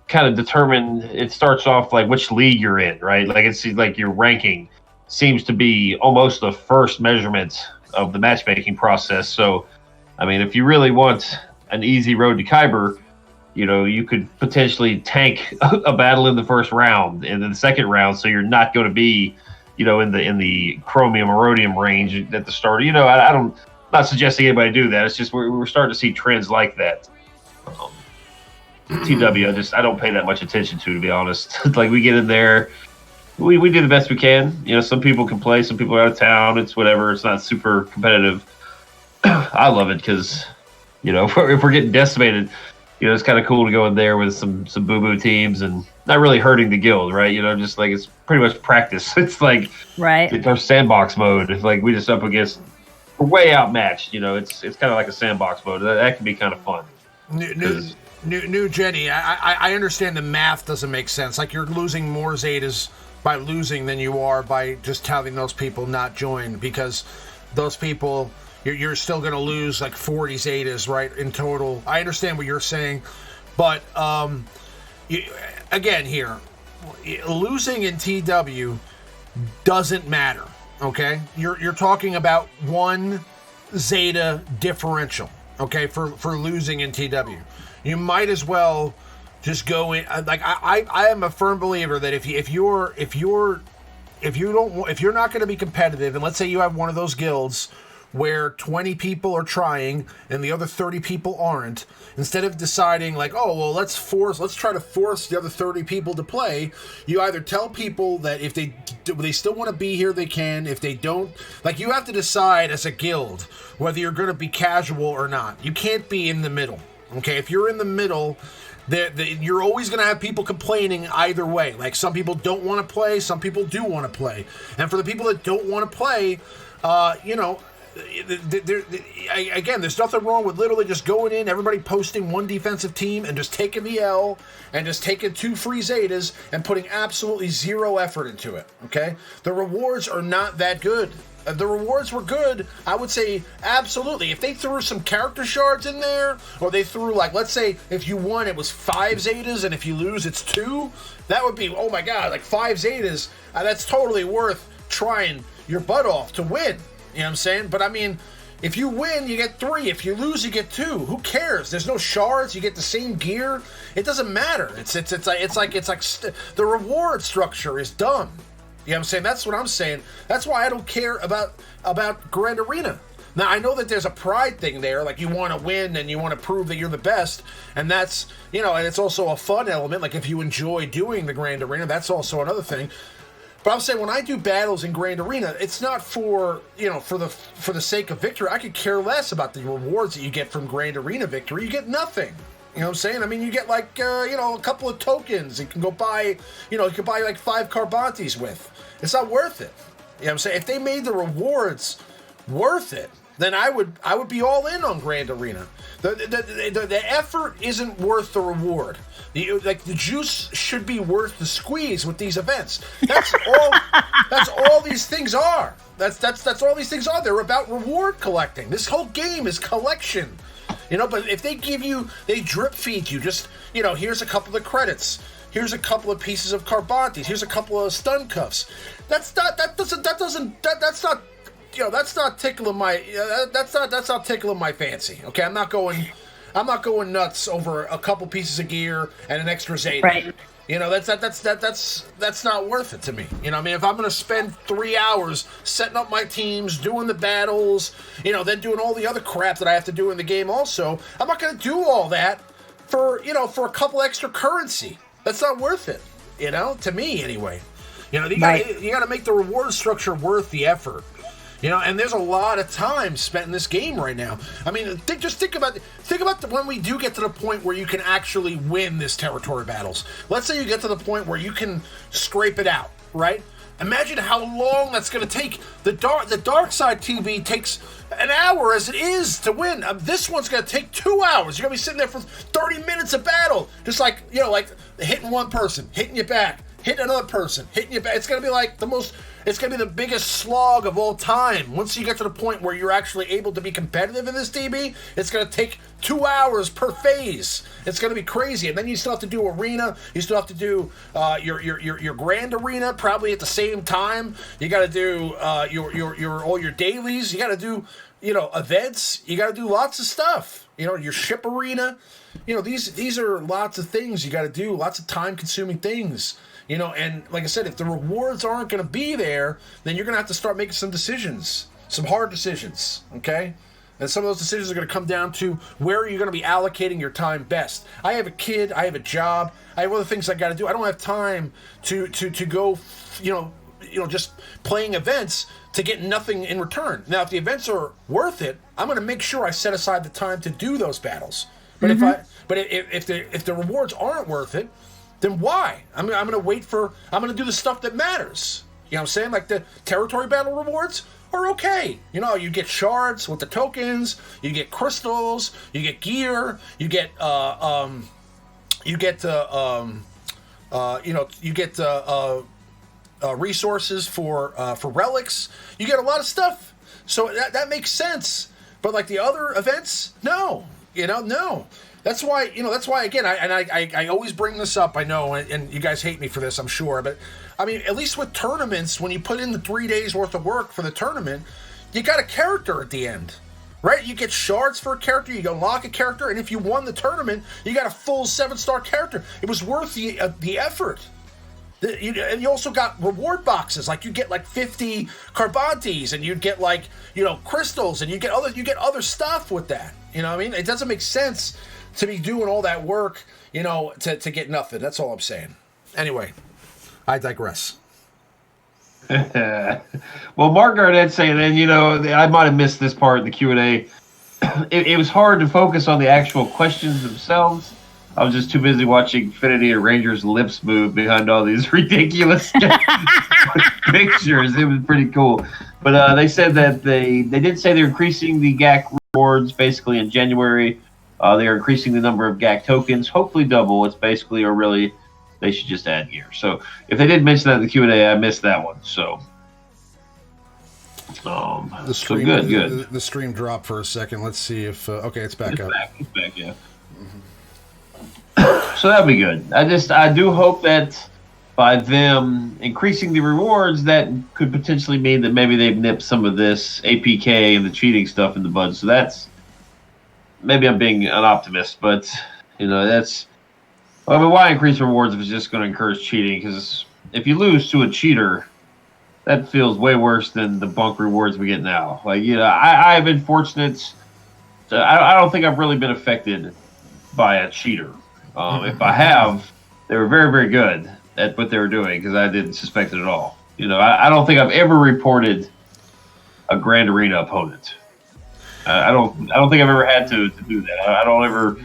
kind of determine, it starts off like which league you're in, right? Like, it's like your ranking seems to be almost the first measurement of the matchmaking process. So, I mean, if you really want an easy road to Kyber, you could potentially tank a battle in the first round and then the second round, so you're not going to be, in the chromium or rhodium range at the start. I'm not suggesting anybody do that. It's just we're starting to see trends like that. TW, I don't pay that much attention to be honest. Like, we get in there, we do the best we can. Some people can play, some people are out of town. It's whatever. It's not super competitive. I love it because, if we're getting decimated, it's kind of cool to go in there with some boo-boo teams and not really hurting the guild, right? Just like, it's pretty much practice. It's like, right, it's our sandbox mode. It's like we just up against, we're way outmatched. It's kind of like a sandbox mode. That can be kind of fun. New Jenny, I understand the math doesn't make sense. Like, you're losing more Zetas by losing than you are by just having those people not join, because those people, you're still going to lose like 40 Zetas, right, in total. I understand what you're saying, but again, here, losing in TW doesn't matter, okay? You're talking about one Zeta differential, okay, for losing in TW. You might as well just go in. Like, I am a firm believer that if you're not going to be competitive, and let's say you have one of those guilds where 20 people are trying and the other 30 people aren't, instead of deciding like, oh, well, let's try to force the other 30 people to play, you either tell people that if they still want to be here, they can. If they don't, like, you have to decide as a guild whether you're going to be casual or not. You can't be in the middle. Okay, if you're in the middle, you're always going to have people complaining either way. Like, some people don't want to play, some people do want to play. And for the people that don't want to play, again, there's nothing wrong with literally just going in, everybody posting one defensive team and just taking the L and just taking 2 free Zetas and putting absolutely zero effort into it, okay? The rewards are not that good. The rewards were good, I would say absolutely. If they threw some character shards in there, or they threw, like, let's say if you won it was 5 Zetas and if you lose it's 2, that would be, oh my god, like 5 Zetas, that's totally worth trying your butt off to win. You know what I'm saying? But I mean, if you win, you get 3. If you lose, you get 2. Who cares? There's no shards. You get the same gear. It doesn't matter. It's like the reward structure is dumb. You know what I'm saying? That's what I'm saying. That's why I don't care about Grand Arena. Now, I know that there's a pride thing there, like you want to win and you want to prove that you're the best, and that's, and it's also a fun element. Like, if you enjoy doing the Grand Arena, that's also another thing. But I'm saying, when I do battles in Grand Arena, it's not for the sake of victory. I could care less about the rewards that you get from Grand Arena victory. You get nothing. You know what I'm saying? I mean, you get like, a couple of tokens. You can go buy, you can buy like 5 Carbantes with. It's not worth it. You know what I'm saying? If they made the rewards worth it, then I would be all in on Grand Arena. The effort isn't worth the reward. The juice should be worth the squeeze with these events. That's all. That's all these things are. That's all these things are. They're about reward collecting. This whole game is collection. But if they drip feed you, just, here's a couple of credits. Here's a couple of pieces of Carbantes. Here's a couple of stun cuffs. That's not tickling my fancy. Okay, I'm not going nuts over a couple pieces of gear and an extra Zeta. Right. That's not worth it to me. If I'm going to spend 3 hours setting up my teams, doing the battles, then doing all the other crap that I have to do in the game also, I'm not going to do all that for a couple extra currency. That's not worth it. To me anyway. You got to make the reward structure worth the effort. And there's a lot of time spent in this game right now. I mean, think about when we do get to the point where you can actually win this territory battles. Let's say you get to the point where you can scrape it out, right? Imagine how long that's going to take. The dark side TV takes an hour as it is to win. This one's going to take 2 hours. You're going to be sitting there for 30 minutes of battle, just like hitting one person, hitting you back, hitting another person, hitting you back. It's going to be it's going to be the biggest slog of all time. Once you get to the point where you're actually able to be competitive in this DB, it's going to take 2 hours per phase. It's going to be crazy. And then you still have to do arena. You still have to do your grand arena probably at the same time. You got to do all your dailies. You got to do events. You got to do lots of stuff. Your ship arena. These are lots of things you got to do. Lots of time consuming things. And like I said, if the rewards aren't going to be there, then you're going to have to start making some decisions, some hard decisions, okay? And some of those decisions are going to come down to where are you going to be allocating your time best. I have a kid, I have a job, I have other things I got to do. I don't have time to go, just playing events to get nothing in return. Now, if the events are worth it, I'm going to make sure I set aside the time to do those battles. But if the rewards aren't worth it, then why? I'm going to do the stuff that matters. You know what I'm saying? Like the territory battle rewards are okay. You get shards with the tokens, you get crystals, you get gear, you get resources for relics. You get a lot of stuff. So that makes sense. But like the other events, no. No. That's why again, I always bring this up, I know, and you guys hate me for this, I'm sure, but I mean, at least with tournaments, when you put in the 3 days worth of work for the tournament, you got a character at the end, right? You get shards for a character, you unlock a character, and if you won the tournament, you got a full 7-star character. It was worth the effort. And you also got reward boxes, like you get like 50 Carbantes, and you'd get like crystals, and you get other stuff with that. You know what I mean? It doesn't make sense to be doing all that work, to get nothing. That's all I'm saying. Anyway, I digress. Well, Mark Garnett saying, and I might have missed this part in the Q&A. It was hard to focus on the actual questions themselves. I was just too busy watching Finity and Ranger's lips move behind all these ridiculous pictures. It was pretty cool. But they said that they did say they're increasing the GAC rewards basically in January. They are increasing the number of GAC tokens, hopefully double. It's basically, or really, they should just add gear. So if they did mention that in the Q&A, I missed that one. So, the stream, so good. The stream dropped for a second. Let's see if okay, it's back up. It's back, yeah. So that'd be good. I do hope that by them increasing the rewards, that could potentially mean that maybe they've nipped some of this APK and the cheating stuff in the bud. So that's, maybe I'm being an optimist, but why increase rewards if it's just going to encourage cheating? Because if you lose to a cheater, that feels way worse than the bunk rewards we get now. Like, I've been fortunate. I don't think I've really been affected by a cheater. If I have, they were very, very good at what they were doing because I didn't suspect it at all. I don't think I've ever reported a Grand Arena opponent. I don't think I've ever had to do that. I don't ever.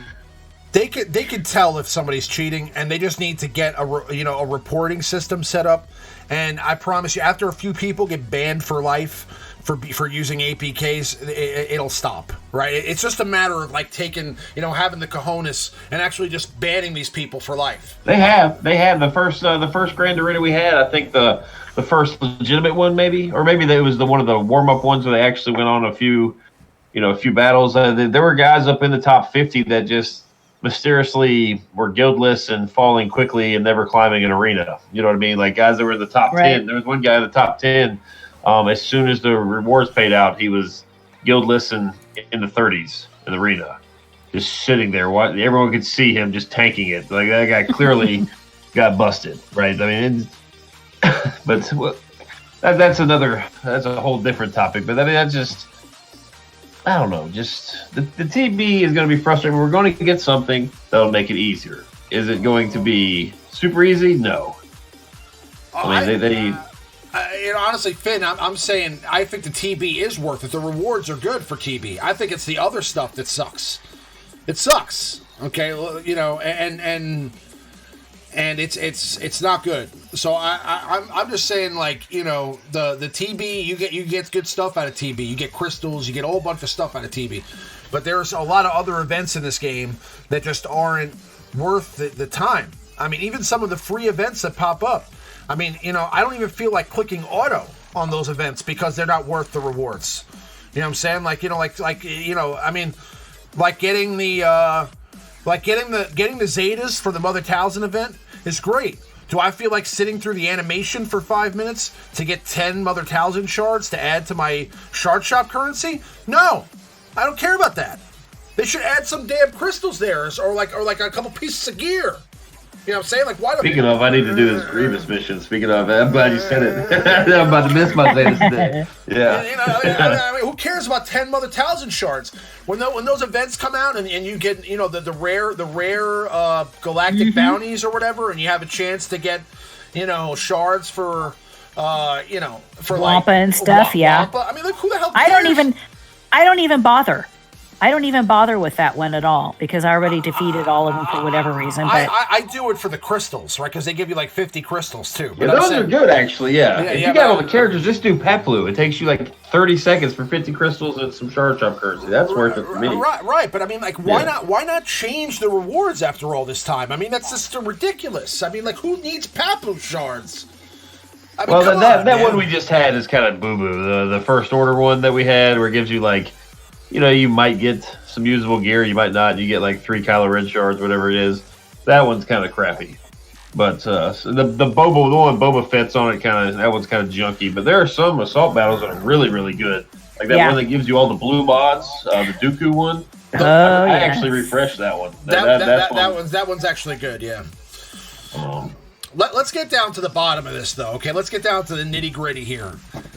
They could tell if somebody's cheating, and they just need to get a reporting system set up. And I promise you, after a few people get banned for life for using APKs, it'll stop, right? It's just a matter of like taking, having the cojones and actually just banning these people for life. They have the first Grand Arena we had. I think the first legitimate one, maybe, or maybe it was one of the warm up ones where they actually went on a few battles. There were guys up in the top 50 that just mysteriously were guildless and falling quickly and never climbing an arena. You know what I mean? Like guys that were in the top 10. There was one guy in the top 10. As soon as the rewards paid out, he was guildless and in the 30s in the arena, just sitting there. Everyone could see him just tanking it. Like that guy clearly got busted, right? I mean, but that's a whole different topic. But I mean, that's just, I don't know. Just the TB is going to be frustrating. We're going to get something that'll make it easier. Is it going to be super easy? No. I mean, honestly, Finn, I'm saying I think the TB is worth it. The rewards are good for TB. I think it's the other stuff that sucks. It sucks. Okay, and it's not good. So I'm just saying, like, the TB, you get good stuff out of TB. You get crystals, you get a whole bunch of stuff out of TB. But there's a lot of other events in this game that just aren't worth the time. I mean, even some of the free events that pop up. I mean, I don't even feel like clicking auto on those events because they're not worth the rewards. You know what I'm saying? Like, I mean, like getting the Zetas for the Mother Talzin event is great. Do I feel like sitting through the animation for 5 minutes to get 10 Mother Talzin shards to add to my shard shop currency? No, I don't care about that. They should add some damn crystals there, or like a couple pieces of gear. You know what I'm saying? Like, why? Speaking of, I need to do this Grievous mission. Speaking of, I'm glad you said it. I'm about to miss my Zetas today. Yeah. I mean, who cares about 10 Mother Talzin shards? When those events come out and you get, the rare galactic bounties or whatever, and you have a chance to get, shards for Wampa and stuff. Yeah. Wampa. I mean, like, who the hell cares? I don't even bother. I don't even bother with that one at all because I already defeated all of them for whatever reason. But I do it for the crystals, right? Because they give you like 50 crystals too. But those are good, actually. Yeah. If you got all the characters, just do Peplu. It takes you like 30 seconds for 50 crystals and some shard shop currency. That's worth it for me. Right. But I mean, like, why not change the rewards after all this time? I mean, that's just ridiculous. I mean, like, who needs Peplu shards? I mean, that one we just had is kind of boo-boo. The first order one that we had where it gives you like, you might get some usable gear, you might not. You get like 3 Kylo Ren shards, whatever it is. That one's kind of crappy. But the Boba, the one Boba Fett's on it, that one's kind of junky. But there are some assault battles that are really, really good. Like that one that gives you all the blue mods, the Dooku one. I actually refreshed that one. That one's actually good. Yeah. Let's get down to the bottom of this, though. Okay, let's get down to the nitty gritty here.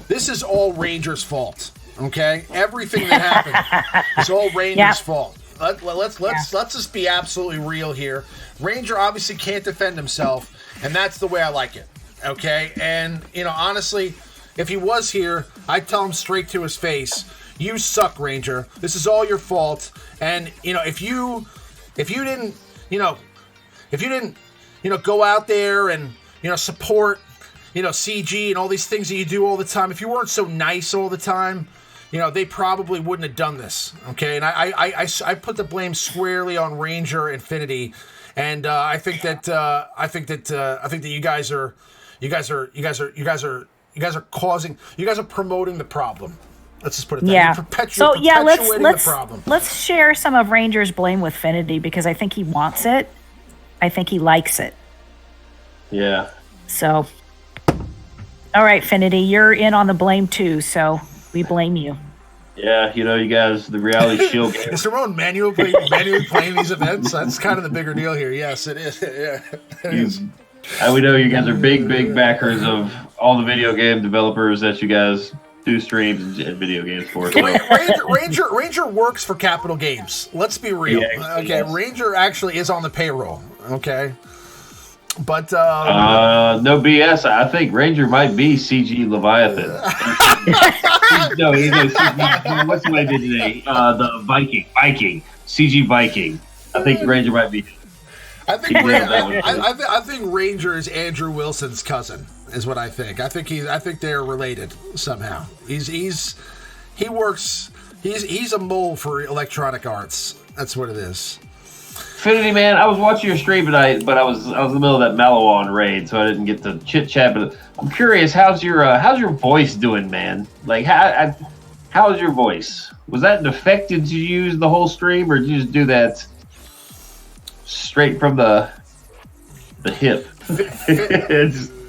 This is all Ranger's fault. Okay, everything that happened is all Ranger's fault. Let's just be absolutely real here. Ranger obviously can't defend himself, and that's the way I like it. Okay, and honestly, if he was here, I'd tell him straight to his face, "You suck, Ranger. This is all your fault." And if you didn't go out there and support CG and all these things that you do all the time, if you weren't so nice all the time, they probably wouldn't have done this. Okay, and I put the blame squarely on Ranger Infinity, and I think that you guys are promoting the problem. Let's just put it that way. Yeah. Perpetuating the problem. Let's share some of Ranger's blame with Finity because I think he wants it. I think he likes it. Yeah. So, all right, Finity, you're in on the blame too. So. We blame you. Yeah, you guys, the Reality Shield game. Is Ramon manually playing these events? That's kind of the bigger deal here. Yes, it is. Yeah. We know you guys are big backers of all the video game developers that you guys do streams and video games for. So. Ranger works for Capital Games. Let's be real. Yeah, okay, yes. Ranger actually is on the payroll. Okay. But no BS. I think Ranger might be CG Leviathan. No, what's the way they did today? The Viking, CG Viking. I think Ranger might be. I think Ranger is Andrew Wilson's cousin. Is what I think. I think they're related somehow. He's a mole for Electronic Arts. That's what it is. Finity, man, I was watching your stream tonight, but I was in the middle of that Malawan raid, so I didn't get to chit chat. But I'm curious, how's your voice doing, man? Like, how's your voice? Was that affected to use the whole stream, or did you just do that straight from the hip?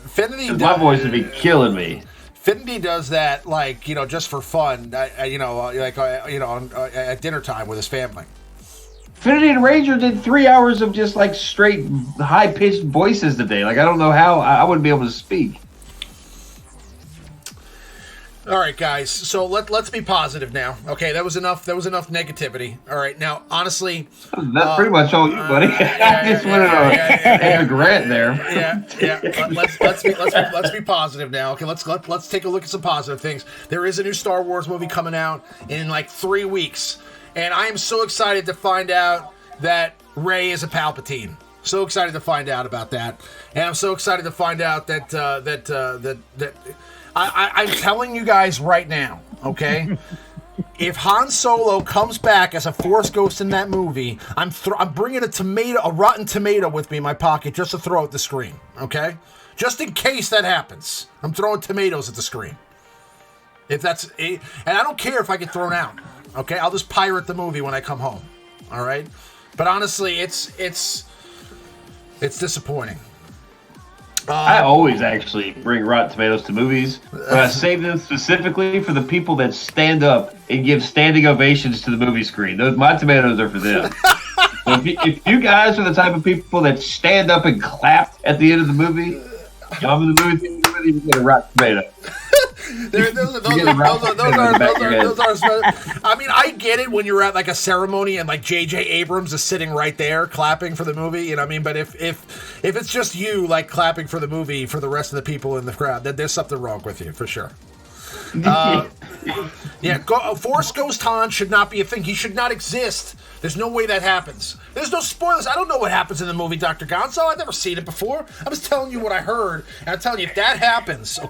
Finity, my voice would be killing me. Finity does that, like, just for fun, at dinner time with his family. Finity and Ranger did 3 hours of just like straight high-pitched voices today. Like, I don't know how I wouldn't be able to speak. All right, guys. So let's be positive now. Okay, that was enough negativity. All right, now honestly, that's pretty much all you, buddy. I just went on a grant there. Yeah. Let's be positive now. Okay, let's take a look at some positive things. There is a new Star Wars movie coming out in like 3 weeks. And I am so excited to find out that Rey is a Palpatine. So excited to find out about that. And I'm so excited to find out that I'm telling you guys right now, okay? If Han Solo comes back as a Force ghost in that movie, I'm bringing a rotten tomato with me in my pocket just to throw at the screen, okay? Just in case that happens, I'm throwing tomatoes at the screen. And I don't care if I get thrown out. Okay, I'll just pirate the movie when I come home. All right, but honestly, it's disappointing. I always actually bring Rotten Tomatoes to movies, but I save them specifically for the people that stand up and give standing ovations to the movie screen. My tomatoes are for them. So if you guys are the type of people that stand up and clap at the end of the movie, I'm in the movie theater, you get a Rotten Tomato. Those are. I mean, I get it when you're at like a ceremony and like J.J. Abrams is sitting right there clapping for the movie. You know what I mean? But if it's just you like clapping for the movie for the rest of the people in the crowd, then there's something wrong with you for sure. Force Ghost Han should not be a thing. He should not exist. There's no way that happens. There's no spoilers. I don't know what happens in the movie, Dr. Gonzo. I've never seen it before. I'm just telling you what I heard, and I'm telling you if that happens,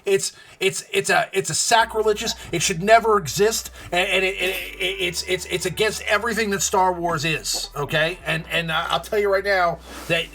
it's a sacrilegious. It should never exist, and it's against everything that Star Wars is. Okay, and I'll tell you right now that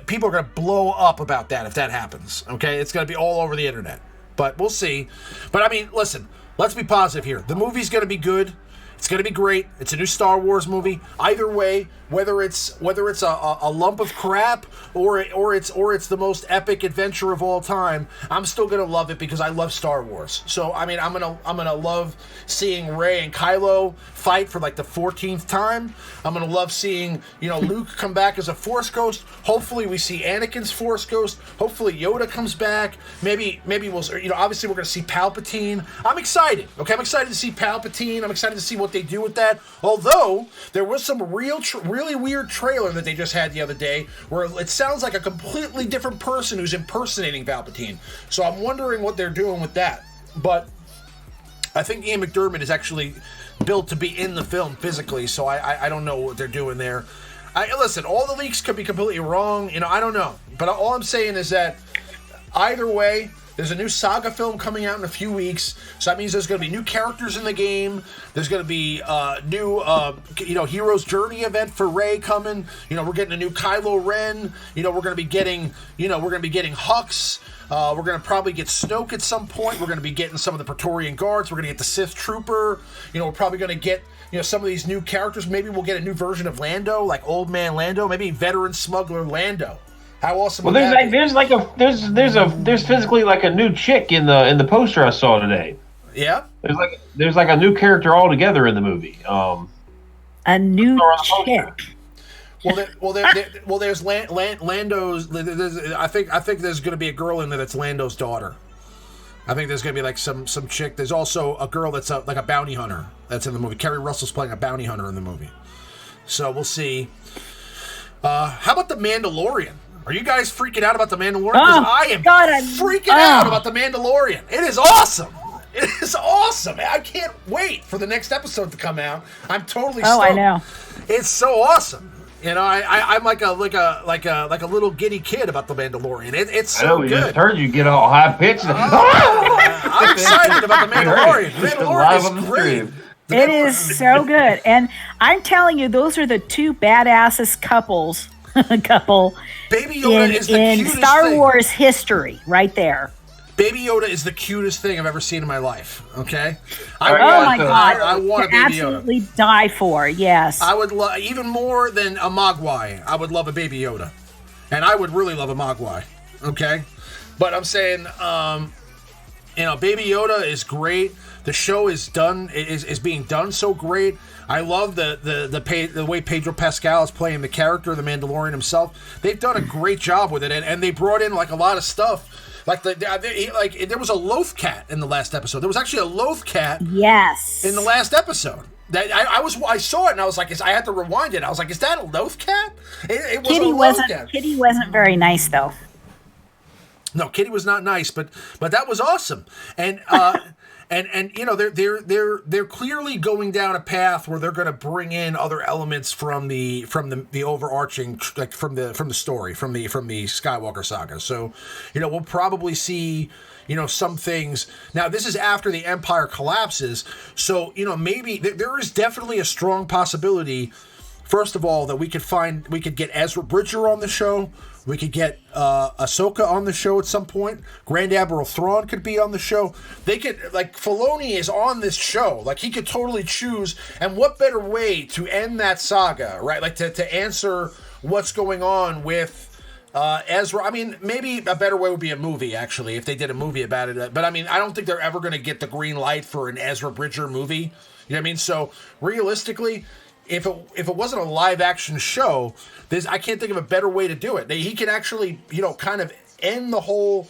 people are gonna blow up about that if that happens. Okay, it's gonna be all over the internet. But we'll see. But I mean, listen, let's be positive here. The movie's going to be good. It's going to be great. It's a new Star Wars movie. Either way, whether it's a lump of crap or it's the most epic adventure of all time, I'm still going to love it because I love Star Wars. So I mean, I'm gonna love seeing Rey and Kylo fight for like the 14th time. I'm gonna love seeing Luke come back as a Force ghost. Hopefully we see Anakin's Force ghost. Hopefully Yoda comes back. Maybe we'll obviously we're gonna see Palpatine. I'm excited. Okay, I'm excited to see Palpatine. I'm excited to see what they do with that. Although there was some really weird trailer that they just had the other day where it sounds like a completely different person who's impersonating Palpatine. So I'm wondering what they're doing with that. But I think Ian McDiarmid is actually built to be in the film physically, so I don't know what they're doing there. Listen, all the leaks could be completely wrong. I don't know. But all I'm saying is that either way, there's a new Saga film coming out in a few weeks, so that means there's going to be new characters in the game. There's going to be new, Hero's Journey event for Rey coming. We're getting a new Kylo Ren. We're going to be getting, Hux. We're going to probably get Snoke at some point. We're going to be getting some of the Praetorian Guards. We're going to get the Sith Trooper. We're probably going to get, some of these new characters. Maybe we'll get a new version of Lando, like Old Man Lando. Maybe Veteran Smuggler Lando. How awesome! Well, there's physically like a new chick in the poster I saw today. Yeah. There's like a new character altogether in the movie. A new chick. There's Lando's. I think there's going to be a girl in there that's Lando's daughter. I think there's going to be like some chick. There's also a girl that's like a bounty hunter that's in the movie. Kerry Russell's playing a bounty hunter in the movie. So we'll see. How about the Mandalorian? Are you guys freaking out about the Mandalorian? I am freaking out about the Mandalorian. It is awesome. It is awesome. I can't wait for the next episode to come out. I'm totally stoked. I know. It's so awesome. You know, I'm like a little giddy kid about the Mandalorian. It's so I know, good. We just heard you get all high pitched. I'm excited about the Mandalorian. The Mandalorian is great. It is so good, and I'm telling you, those are the two badassest couple Baby Yoda is the in cutest Star thing. Wars history, right there. Baby Yoda is the cutest thing I've ever seen in my life. Okay, my God! I want a Baby absolutely Yoda. Die for, yes. I would love even more than a Mogwai. I would love a Baby Yoda, and I would really love a Mogwai. Okay, but I'm saying, Baby Yoda is great. The show is being done so great. I love the way Pedro Pascal is playing the character, the Mandalorian himself. They've done a great job with it, and they brought in like a lot of stuff. Like there was a Loth cat in the last episode. There was actually a Loth cat. Yes. In the last episode. That I saw it and I was like, I had to rewind it. I was like, is that a Loth cat? It was Kitty a Loth cat. Kitty wasn't very nice though. No, Kitty was not nice, but that was awesome. And and they're clearly going down a path where they're going to bring in other elements from the overarching, like from the story from the Skywalker saga. So, we'll probably see some things. Now, this is after the Empire collapses, so maybe there is definitely a strong possibility. First of all, that we could get Ezra Bridger on the show. We could get Ahsoka on the show at some point. Grand Admiral Thrawn could be on the show. They could, Filoni is on this show. Like, he could totally choose. And what better way to end that saga, right? Like, to answer what's going on with Ezra. I mean, maybe a better way would be a movie, actually, if they did a movie about it. But, I mean, I don't think they're ever going to get the green light for an Ezra Bridger movie. You know what I mean? So, realistically, if it wasn't a live action show, I can't think of a better way to do it. He can actually, kind of end the whole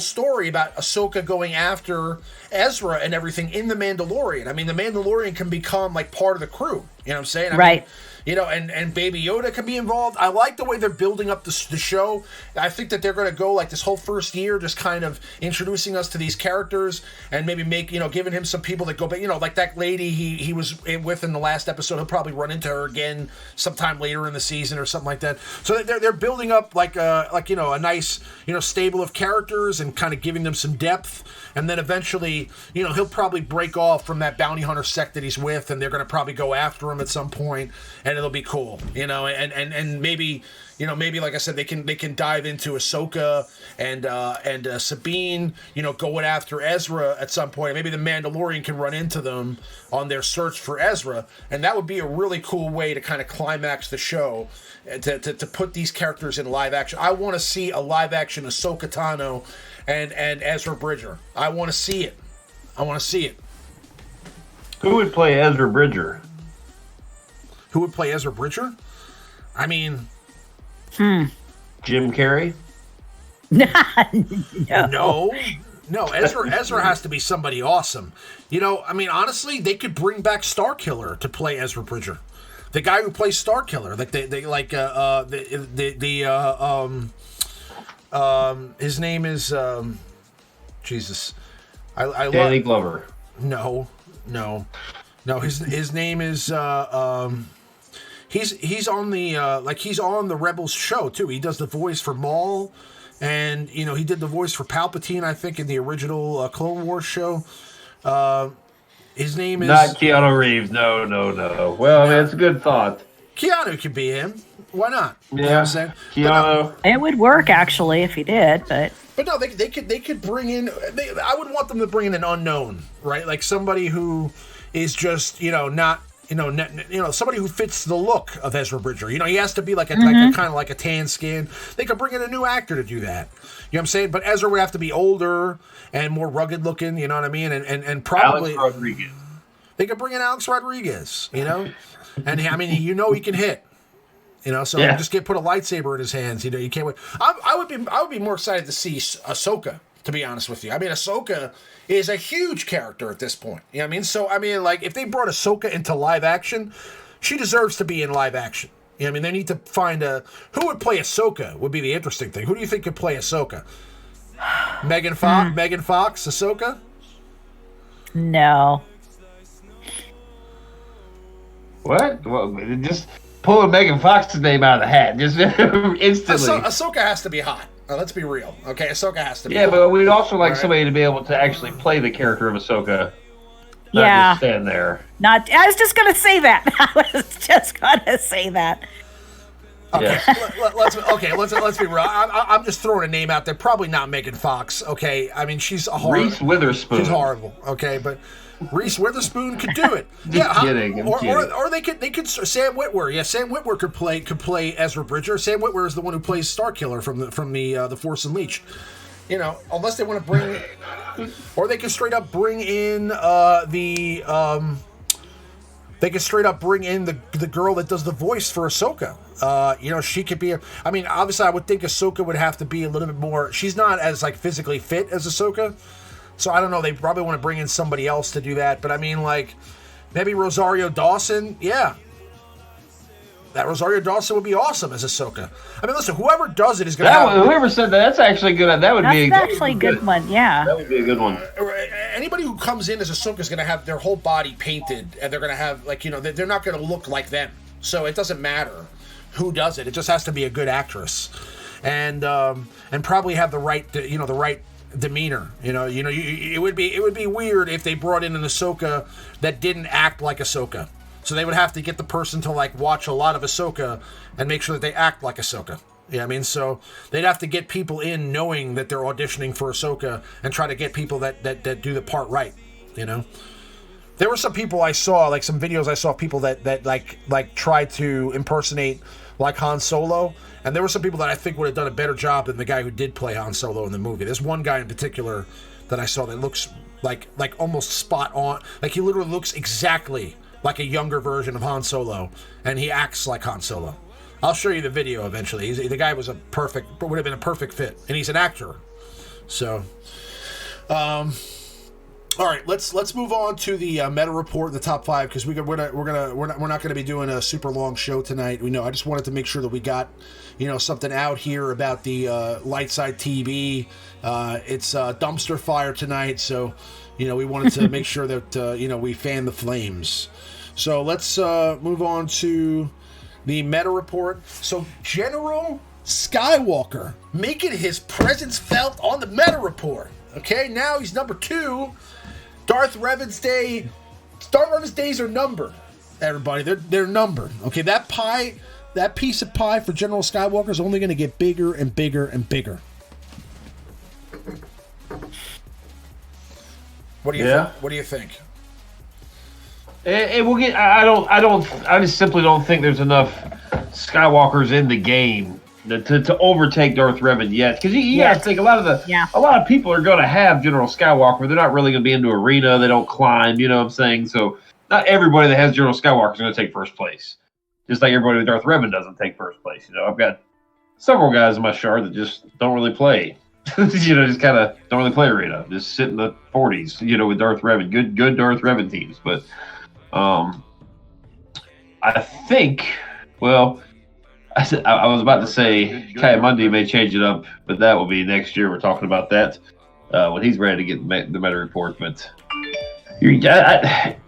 story about Ahsoka going after Ezra and everything in The Mandalorian. I mean, The Mandalorian can become like part of the crew. You know what I'm saying? Right. And Baby Yoda can be involved. I like the way they're building up the show. I think that they're going to go like this whole first year, just kind of introducing us to these characters and maybe giving him some people that go back. Like that lady he was with in the last episode. He'll probably run into her again sometime later in the season or something like that. So they're building up a nice stable of characters and kind of giving them some depth. And then eventually, he'll probably break off from that bounty hunter sect that he's with, and they're going to probably go after him at some point, and it'll be cool, and maybe, like I said, they can dive into Ahsoka and Sabine, going after Ezra at some point. Maybe the Mandalorian can run into them on their search for Ezra, and that would be a really cool way to kind of climax the show, to put these characters in live action. I want to see a live action Ahsoka Tano and Ezra Bridger. I want to see it. Who would play Ezra Bridger? Who would play Ezra Bridger? I mean... Jim Carrey? No. Ezra has to be somebody awesome. I mean, honestly, they could bring back Starkiller to play Ezra Bridger. The guy who plays Starkiller. His name is Jesus. Danny Glover. No. His name is he's on the Rebels show too. He does the voice for Maul, and he did the voice for Palpatine, I think, in the original Clone Wars show. His name is not Keanu Reeves. No. Well, I mean, it's a good thought. Keanu could be him. Why not? Yeah, you know what I'm saying? Keanu. It would work actually if he did, but no, they could bring in. I would want them to bring in an unknown, right? Like somebody who is just not somebody who fits the look of Ezra Bridger. He has to be like a kind of like a tan skin. They could bring in a new actor to do that. You know what I'm saying? But Ezra would have to be older and more rugged looking. You know what I mean? And probably Alex Rodriguez. They could bring in Alex Rodriguez. And I mean he can hit. So just put a lightsaber in his hands. You can't wait. I would be more excited to see Ahsoka, to be honest with you. I mean, Ahsoka is a huge character at this point. You know what I mean? So, I mean, like, if they brought Ahsoka into live action, she deserves to be in live action. You know what I mean? They need to find who would play Ahsoka would be the interesting thing. Who do you think could play Ahsoka? Megan Fox, Ahsoka? No. What? Well, just pulling Megan Fox's name out of the hat just instantly. Ahsoka has to be hot. Let's be real. Okay, Ahsoka has to be hot. But we'd also like right. somebody to be able to actually play the character of Ahsoka. Not just stand there. I was just going to say that. Okay, let's be real. I'm just throwing a name out there. Probably not Megan Fox. Okay, I mean she's a horrible. Reese Witherspoon. She's horrible. Okay, but Reese Witherspoon could do it. I'm kidding. Or they could. Sam Witwer. Yeah, Sam Witwer could play Ezra Bridger. Sam Witwer is the one who plays Starkiller from the Force Unleashed. You know, unless they want to bring, or they could straight up bring in They could straight up bring in the girl that does the voice for Ahsoka. You know, she could be. I mean, obviously, I would think Ahsoka would have to be a little bit more. She's not as like physically fit as Ahsoka, so I don't know. They probably want to bring in somebody else to do that. But I mean, like maybe Rosario Dawson. Yeah, that Rosario Dawson would be awesome as Ahsoka. I mean, listen, whoever does it is going to have... Whoever said that, that's actually good. That would be actually a good one, yeah. That would be a good one. Anybody who comes in as Ahsoka is going to have their whole body painted, and they're going to have, like, you know, they're not going to look like them. So it doesn't matter who does it. It just has to be a good actress. And probably have the right, you know, the right demeanor. It would be weird if they brought in an Ahsoka that didn't act like Ahsoka. So they would have to get the person to like watch a lot of Ahsoka and make sure that they act like Ahsoka. Yeah, I mean, so they'd have to get people in knowing that they're auditioning for Ahsoka and try to get people that do the part right. You know, there were some people I saw, like some videos I saw of people that like tried to impersonate like Han Solo, and there were some people that I think would have done a better job than the guy who did play Han Solo in the movie. There's one guy in particular that I saw that looks like almost spot on. Like he literally looks exactly like a younger version of Han Solo, and he acts like Han Solo. I'll show you the video eventually. The guy would have been a perfect fit, and he's an actor. So, all right, let's move on to the meta report, the top 5, because we're not going to be doing a super long show tonight. We know. I just wanted to make sure that we got something out here about the light side TV. It's dumpster fire tonight, so we wanted to make sure that we fan the flames. So let's move on to the meta report. So General Skywalker making his presence felt on the meta report. Okay, now he's number 2. Darth Revan's days are numbered. Everybody, they're numbered. Okay, that piece of pie for General Skywalker is only going to get bigger and bigger and bigger. What do you think? It will get. I just simply don't think there's enough Skywalkers in the game to overtake Darth Revan yet. Because you got to think a lot of people are going to have General Skywalker. They're not really going to be into arena. They don't climb. You know what I'm saying? So not everybody that has General Skywalker is going to take first place. Just like everybody with Darth Revan doesn't take first place. I've got several guys in my shard that just don't really play. Just kind of don't really play arena. Just sit in the 40s. With Darth Revan, good Darth Revan teams, but. I think, well, I was about to say Kai Mundi may change it up, but that will be next year. We're talking about that when he's ready to get the meta report. But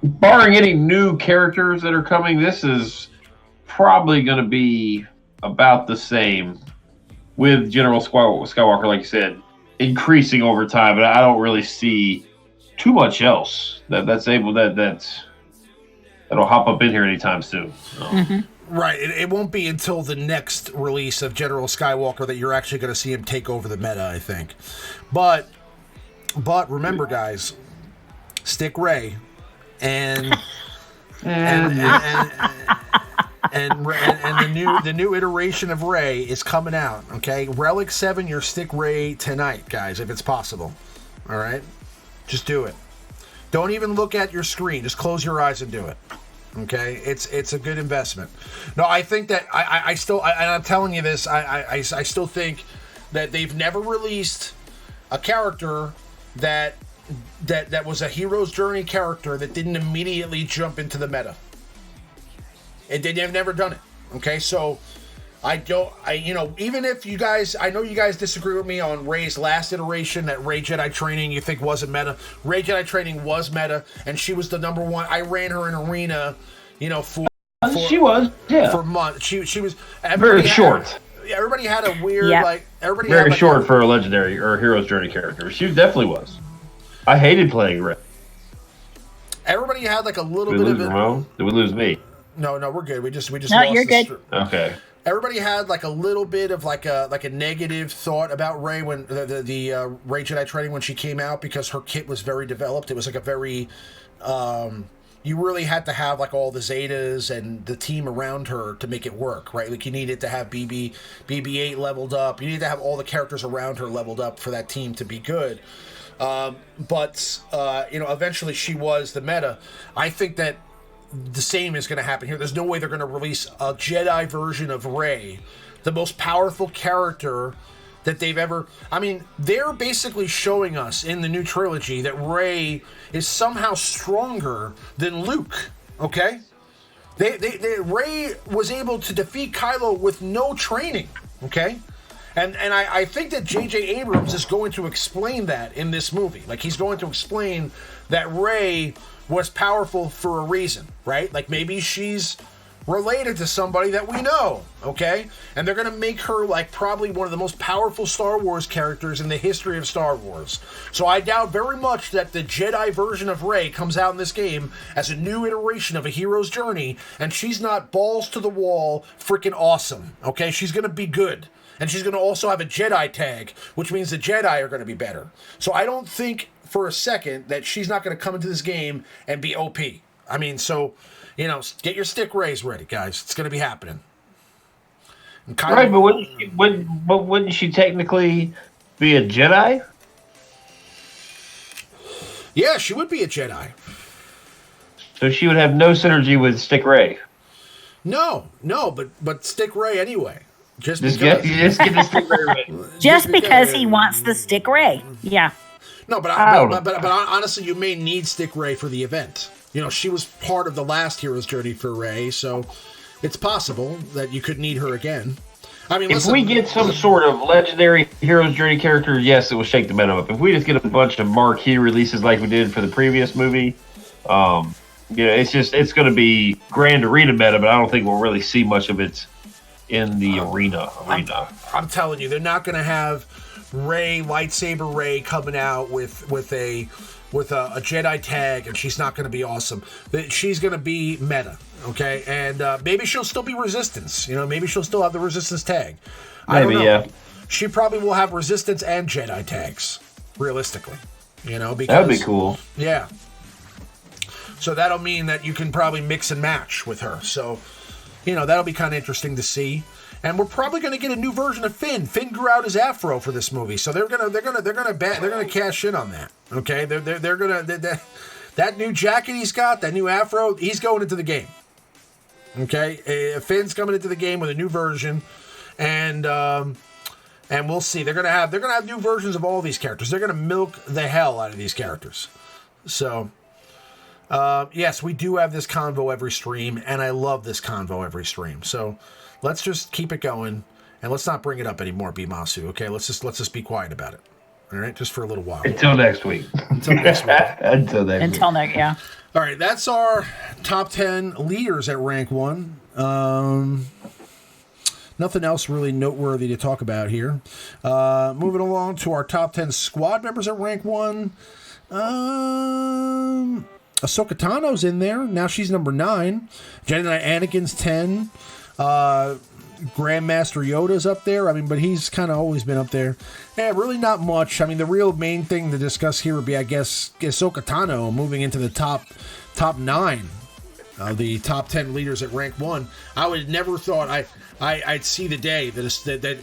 barring any new characters that are coming, this is probably going to be about the same with General Skywalker, like you said, increasing over time. But I don't really see too much else that'll hop up in here anytime soon. Mm-hmm. Right. It won't be until the next release of General Skywalker that you're actually going to see him take over the meta, I think. But remember, guys, stick Rey and the new iteration of Rey is coming out. Okay, Relic 7, your stick Rey tonight, guys, if it's possible. All right, just do it. Don't even look at your screen. Just close your eyes and do it. Okay, it's a good investment. No, I think that I still, and I'm telling you this, I still think that they've never released a character that was a hero's journey character that didn't immediately jump into the meta. They've never done it. Okay, so even if you guys, I know you guys disagree with me on Rey's last iteration, that Rey Jedi Training you think wasn't meta. Rey Jedi Training was meta, and she was the number 1. I ran her in arena, for She was, yeah. For months. She was very short. Everybody had a weird, everybody very had short for a legendary or hero's journey character. She definitely was. I hated playing Ray. Everybody had like a little bit of it. Did we lose me? No, we're good. We just No, lost you're good. Okay. Everybody had like a little bit of like a negative thought about Ray when the Ray Jedi training when she came out, because her kit was very developed. It was like a very you really had to have like all the Zetas and the team around her to make it work, right? Like you needed to have BB-8 leveled up. You needed to have all the characters around her leveled up for that team to be good. But eventually she was the meta. I think that the same is going to happen here. There's no way they're going to release a Jedi version of Rey, the most powerful character that they've ever... I mean, they're basically showing us in the new trilogy that Rey is somehow stronger than Luke, okay? Rey was able to defeat Kylo with no training, okay? And I think that J.J. Abrams is going to explain that in this movie. Like, he's going to explain that Rey was powerful for a reason, right? Like, maybe she's related to somebody that we know, okay? And they're going to make her, like, probably one of the most powerful Star Wars characters in the history of Star Wars. So I doubt very much that the Jedi version of Rey comes out in this game as a new iteration of a hero's journey, and she's not balls to the wall freaking awesome, okay? She's going to be good. And she's going to also have a Jedi tag, which means the Jedi are going to be better. So I don't think for a second that she's not going to come into this game and be OP. I mean, so, get your stick rays ready, guys. It's going to be happening. Right, but wouldn't she technically be a Jedi? Yeah, she would be a Jedi. So she would have no synergy with Stick Ray. No, but Stick Ray anyway. Just get the Stick Ray ready. Just because he wants the Stick Ray. Yeah. No, but honestly, you may need Stick Ray for the event. She was part of the last hero's journey for Ray, so it's possible that you could need her again. I mean, if we get some sort of legendary hero's journey character, yes, it will shake the meta up. If we just get a bunch of marquee releases like we did for the previous movie, it's going to be grand arena meta, but I don't think we'll really see much of it in the arena. I'm telling you, they're not going to have Rey, lightsaber Rey, coming out with a Jedi tag, and she's not going to be awesome. She's going to be meta, okay? And maybe she'll still be Resistance. Maybe she'll still have the Resistance tag. I don't know. Yeah. She probably will have Resistance and Jedi tags, realistically. Because that would be cool. Yeah. So that'll mean that you can probably mix and match with her. So, that'll be kind of interesting to see. And we're probably going to get a new version of Finn. Finn grew out his afro for this movie, so they're gonna cash in on that. Okay, they're gonna that new jacket he's got, that new afro, he's going into the game. Okay, Finn's coming into the game with a new version, and we'll see. They're gonna have new versions of all these characters. They're gonna milk the hell out of these characters. So. Yes, we do have this convo every stream, and I love this convo every stream. So let's just keep it going, and let's not bring it up anymore, Bimasu. Okay, let's just be quiet about it. All right, just for a little while. Until next week. Until next week. Until next. Yeah. All right, that's our top 10 leaders at rank 1. Nothing else really noteworthy to talk about here. Moving along to our top 10 squad members at rank 1. Ahsoka Tano's in there. Now she's number 9. Jedi Anakin's 10. Grandmaster Yoda's up there. I mean, but he's kind of always been up there. Yeah, really not much. I mean, the real main thing to discuss here would be, I guess, Ahsoka Tano moving into the top 9 of the top 10 leaders at rank 1. I would never thought I'd see the day that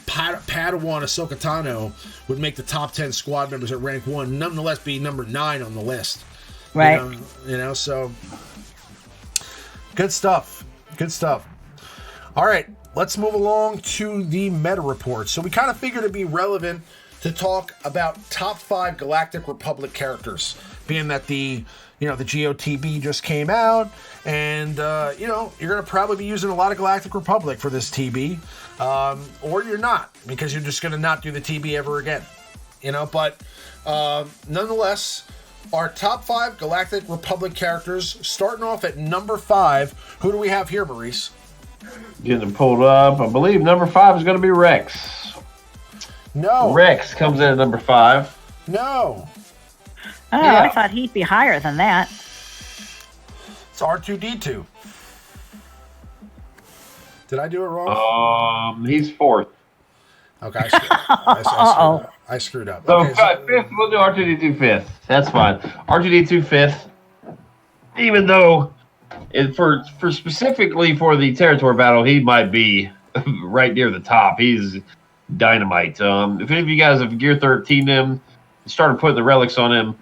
Padawan Ahsoka Tano would make the top 10 squad members at rank 1, nonetheless be number 9 on the list. Right. So good stuff. All right, let's move along to the meta report. So we kind of figured it'd be relevant to talk about top 5 Galactic Republic characters, being that the GOTB just came out, and you're going to probably be using a lot of Galactic Republic for this TB, or you're not, because you're just going to not do the TB ever again. But nonetheless, our top 5 Galactic Republic characters, starting off at number 5. Who do we have here, Maurice? Getting them pulled up. I believe number 5 is going to be Rex. No. Rex comes in at number 5. No. Oh, Yeah. I thought he'd be higher than that. It's R2-D2. Did I do it wrong? He's 4th. Okay, I screwed up. So, Okay, 5th, we'll do R2-D2 5th. That's fine. R2-D2 5th. Even though, for specifically for the territory battle, he might be right near the top. He's dynamite. If any of you guys have Gear 13 him, started putting the relics on him,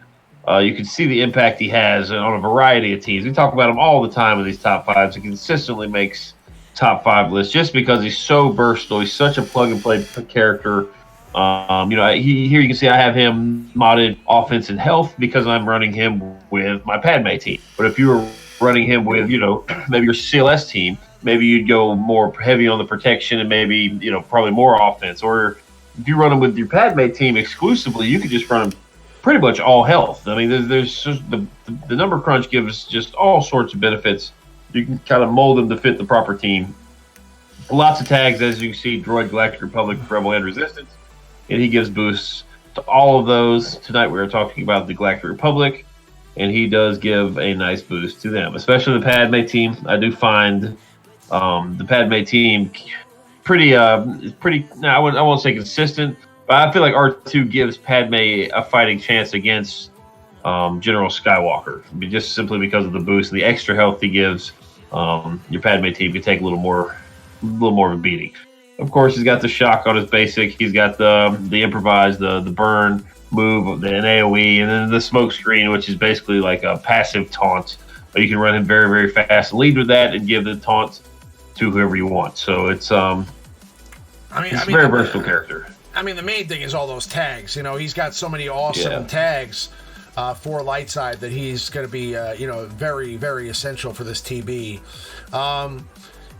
you can see the impact he has on a variety of teams. We talk about him all the time in these top 5s. He consistently makes top 5 lists just because he's so versatile. He's such a plug-and-play character. Here you can see I have him modded offense and health because I'm running him with my Padme team. But if you were running him with, maybe your CLS team, maybe you'd go more heavy on the protection and maybe, probably more offense. Or if you run him with your Padme team exclusively, you could just run him pretty much all health. I mean, there's just the number crunch gives just all sorts of benefits. You can kind of mold them to fit the proper team. Lots of tags, as you can see, Droid, Galactic Republic, Rebel, and Resistance. And he gives boosts to all of those. Tonight we are talking about the Galactic Republic, and he does give a nice boost to them, especially the Padme team. I do find the Padme team pretty. I won't say consistent, but I feel like R2 gives Padme a fighting chance against General Skywalker, just simply because of the boost and the extra health he gives. Your Padme team can take a little more of a beating. Of course, he's got the shock on his basic. He's got the improvised, the burn move, the AOE, and then the smoke screen, which is basically like a passive taunt. You can run him very, very fast, lead with that, and give the taunt to whoever you want. So it's a very versatile character. I mean, the main thing is all those tags. He's got so many awesome tags for light side that he's going to be, very, very essential for this TB.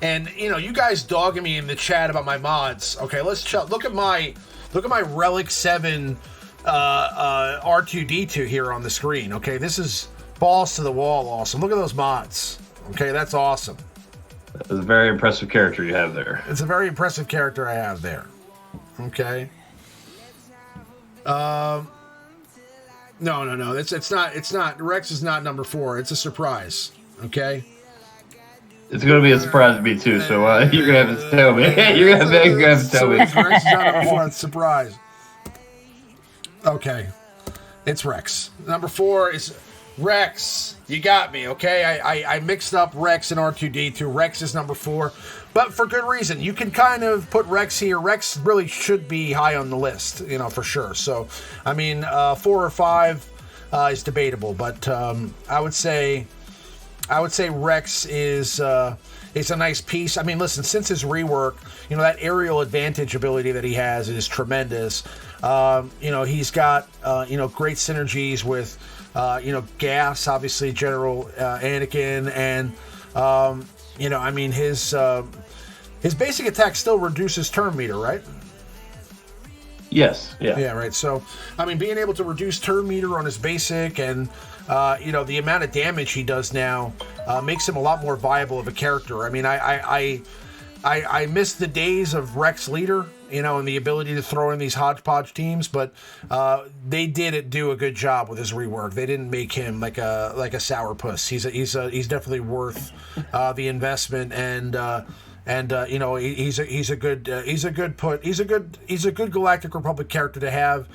And you guys dogging me in the chat about my mods. Okay, let's look at my Relic 7 R2-D2 here on the screen. Okay, this is balls to the wall awesome. Look at those mods. Okay, that's awesome. That's a very impressive character you have there. It's a very impressive character I have there. Okay. No. It's not. Rex is not number 4. It's a surprise. Okay. It's going to be a surprise to me too. So you're going to have to tell me. You're going to have to tell me. Rex is not number 4. It's a surprise. Okay. It's Rex. Number 4 is Rex. You got me. Okay. I mixed up Rex and R2-D2. Rex is number 4. But for good reason. You can kind of put Rex here. Rex really should be high on the list, for sure. So, 4 or 5 is debatable. But I would say Rex is a nice piece. Listen, since his rework, that aerial advantage ability that he has is tremendous. He's got, great synergies with, Gas, obviously, General Anakin, and, his basic attack still reduces turn meter, right? Yes. Yeah. Yeah, right. So, being able to reduce turn meter on his basic and, the amount of damage he does now makes him a lot more viable of a character. I miss the days of Rex Leader, and the ability to throw in these hodgepodge teams, but they did do a good job with his rework. They didn't make him like a sourpuss. He's definitely worth the investment, and he's a good Galactic Republic character to have.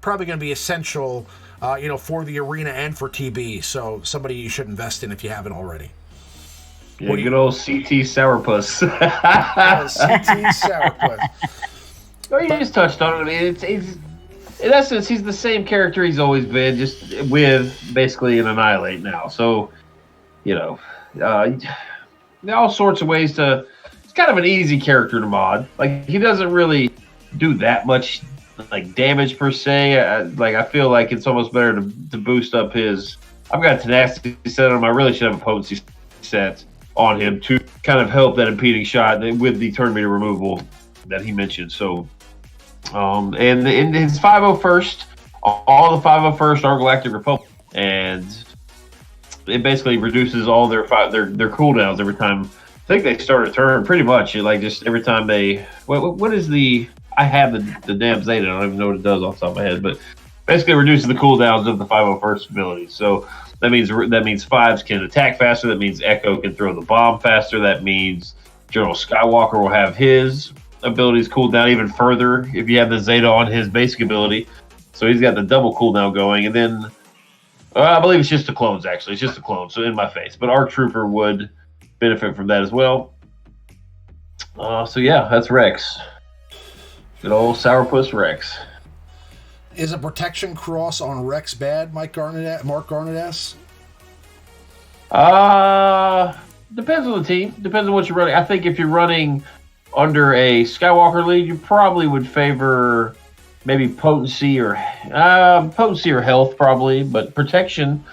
Probably going to be essential, for the arena and for TB. So somebody you should invest in if you haven't already. Yeah, good old CT Sourpuss. CT Sourpuss. Well, you just touched on it. It's in essence, he's the same character he's always been, just with basically an Annihilate now. So, all sorts of ways to. It's kind of an easy character to mod. Like, he doesn't really do that much damage per se. I feel like it's almost better to boost up his. I've got a tenacity set on him. I really should have a potency set on him to kind of help that impeding shot with the turn meter removal that he mentioned. So, and in his 501st, all the 501st are Galactic Republic. and it basically reduces all their cooldowns every time. I think they start a turn pretty much. Like just every time they. What is the? I have the damn Zeta. I don't even know what it does off the top of my head, but basically reduces the cooldowns of the 501st abilities. So that means fives can attack faster. That means Echo can throw the bomb faster. That means General Skywalker will have his abilities cool down even further if you have the Zeta on his basic ability. So he's got the double cooldown going, and then I believe it's just the clones. Actually, it's just the clones. So in my face, but our Trooper would benefit from that as well. So yeah, that's Rex. Good old Sourpuss Rex. Is a protection cross on Rex bad, Mark Garnet asks? Depends on the team. Depends on what you're running. I think if you're running under a Skywalker lead, you probably would favor maybe potency or health, probably. But protection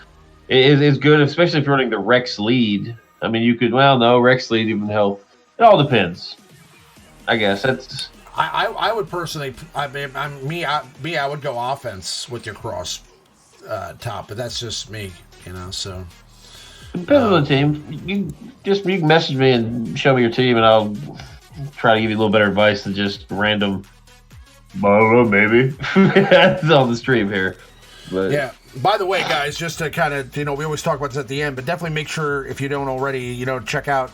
is good, especially if you're running the Rex lead. I mean, you could. Well, no, Rex lead even health. It all depends. I guess that's. I would personally. I would go offense with your cross top, but that's just me, So depends on the team. You can message me and show me your team, and I'll try to give you a little better advice than just random. I don't know, maybe that's on the stream here. But yeah. By the way, guys, just to kind of we always talk about this at the end, but definitely make sure if you don't already, check out.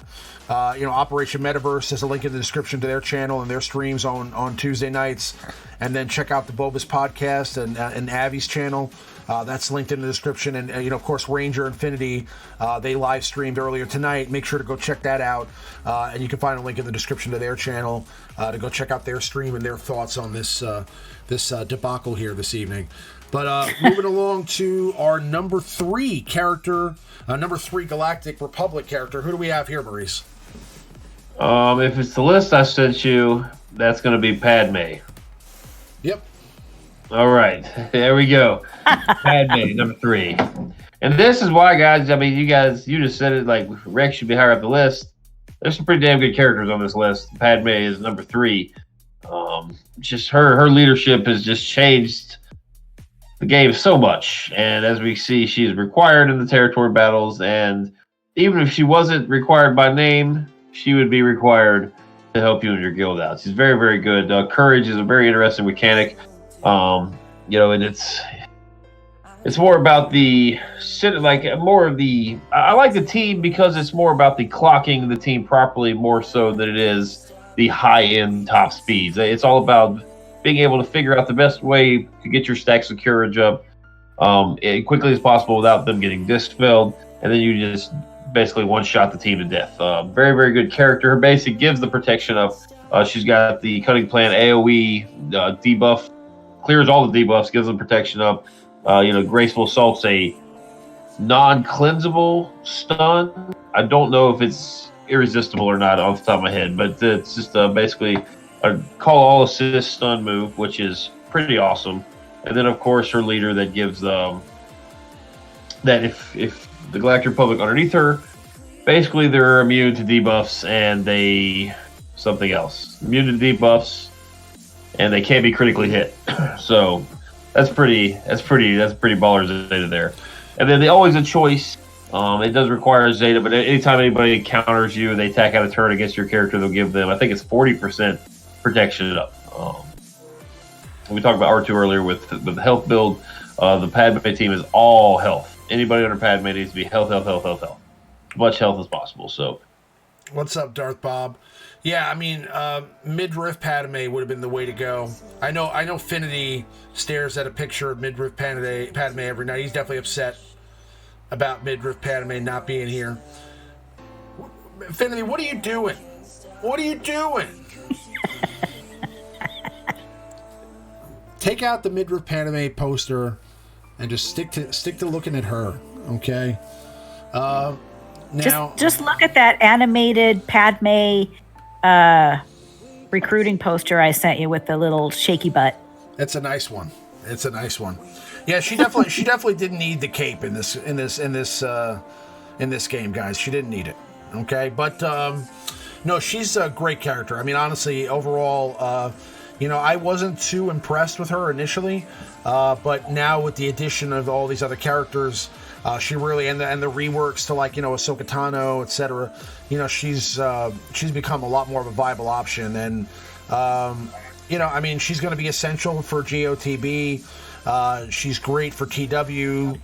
Operation Metaverse. There's a link in the description to their channel and their streams on Tuesday nights. And then check out the Boba's podcast and Avi's channel. That's linked in the description. And, of course, Ranger Infinity, they live streamed earlier tonight. Make sure to go check that out. And you can find a link in the description to their channel to go check out their stream and their thoughts on this debacle here this evening. But moving along to our number 3 character, number 3 Galactic Republic character. Who do we have here, Maurice? If it's the list I sent you, that's going to be Padme. Yep. All right, there we go. Padme, number 3. And this is why, guys, I mean, you just said it, like, Rex should be higher up the list. There's some pretty damn good characters on this list. Padme is number 3. Just her leadership has just changed the game so much. And as we see, she is required in the territory battles. And even if she wasn't required by name, she would be required to help you in your guild out. She's very, very good. Courage is a very interesting mechanic. And it's more about I like the team because it's more about the clocking the team properly more so than it is the high-end top speeds. It's all about being able to figure out the best way to get your stacks of courage up as quickly as possible without them getting dispelled, and then you just basically one-shot the team to death. Very, very good character. Her basic gives the protection up. She's got the Cunning Plan AoE debuff, clears all the debuffs, gives them protection up. Graceful Assault's a non-cleansable stun. I don't know if it's irresistible or not off the top of my head, but it's just basically a call all assist stun move, which is pretty awesome. And then, of course, her leader that gives that if the Galactic Republic underneath her, basically they're immune to debuffs and something else. Immune to debuffs, and they can't be critically hit. So that's pretty baller Zeta there. And then they always a choice. It does require Zeta, but anytime anybody counters you, they attack out a turn against your character, they'll give them, I think it's 40% protection up. We talked about R2 earlier with the health build. The Padme team is all health. Anybody under Padme needs to be health. Much health as possible. So, what's up, Darth Bob? Yeah, I mean, midriff Padme would have been the way to go. I know Finity stares at a picture of midriff Padme every night. He's definitely upset about midriff Padme not being here. Finity, what are you doing? What are you doing? Take out the midriff Padme poster and just stick to looking at her, okay? Now, just look at that animated Padme recruiting poster I sent you with the little shaky butt. It's a nice one. Yeah, she definitely didn't need the cape in this game, guys. She didn't need it. Okay, but no, she's a great character. I mean, honestly, overall, I wasn't too impressed with her initially, but now with the addition of all these other characters, she really and the reworks to Ahsoka Tano, etc. She's become a lot more of a viable option, and she's going to be essential for GOTB. She's great for TW,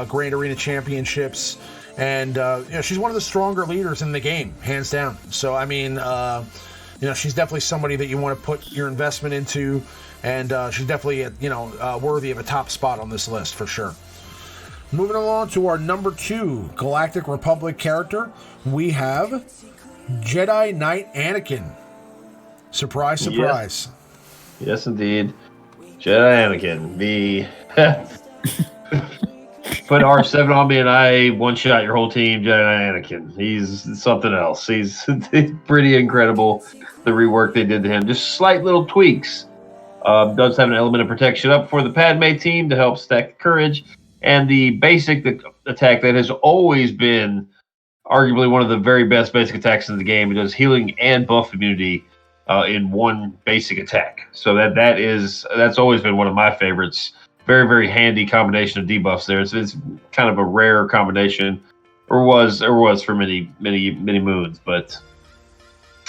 Grand Arena Championships, and she's one of the stronger leaders in the game, hands down. So she's definitely somebody that you want to put your investment into, and she's definitely worthy of a top spot on this list for sure. Moving along to our number 2 Galactic Republic character, we have Jedi Knight Anakin. Surprise, surprise. Yes, indeed. Jedi Anakin. Put R7 on me and I one-shot your whole team, Jedi Anakin. He's something else. He's pretty incredible, the rework they did to him. Just slight little tweaks. Does have an element of protection up for the Padme team to help stack courage. And the basic attack that has always been arguably one of the very best basic attacks in the game. It does healing and buff immunity in one basic attack. So that's always been one of my favorites. Very, very handy combination of debuffs there. It's kind of a rare combination, or was for many moons. But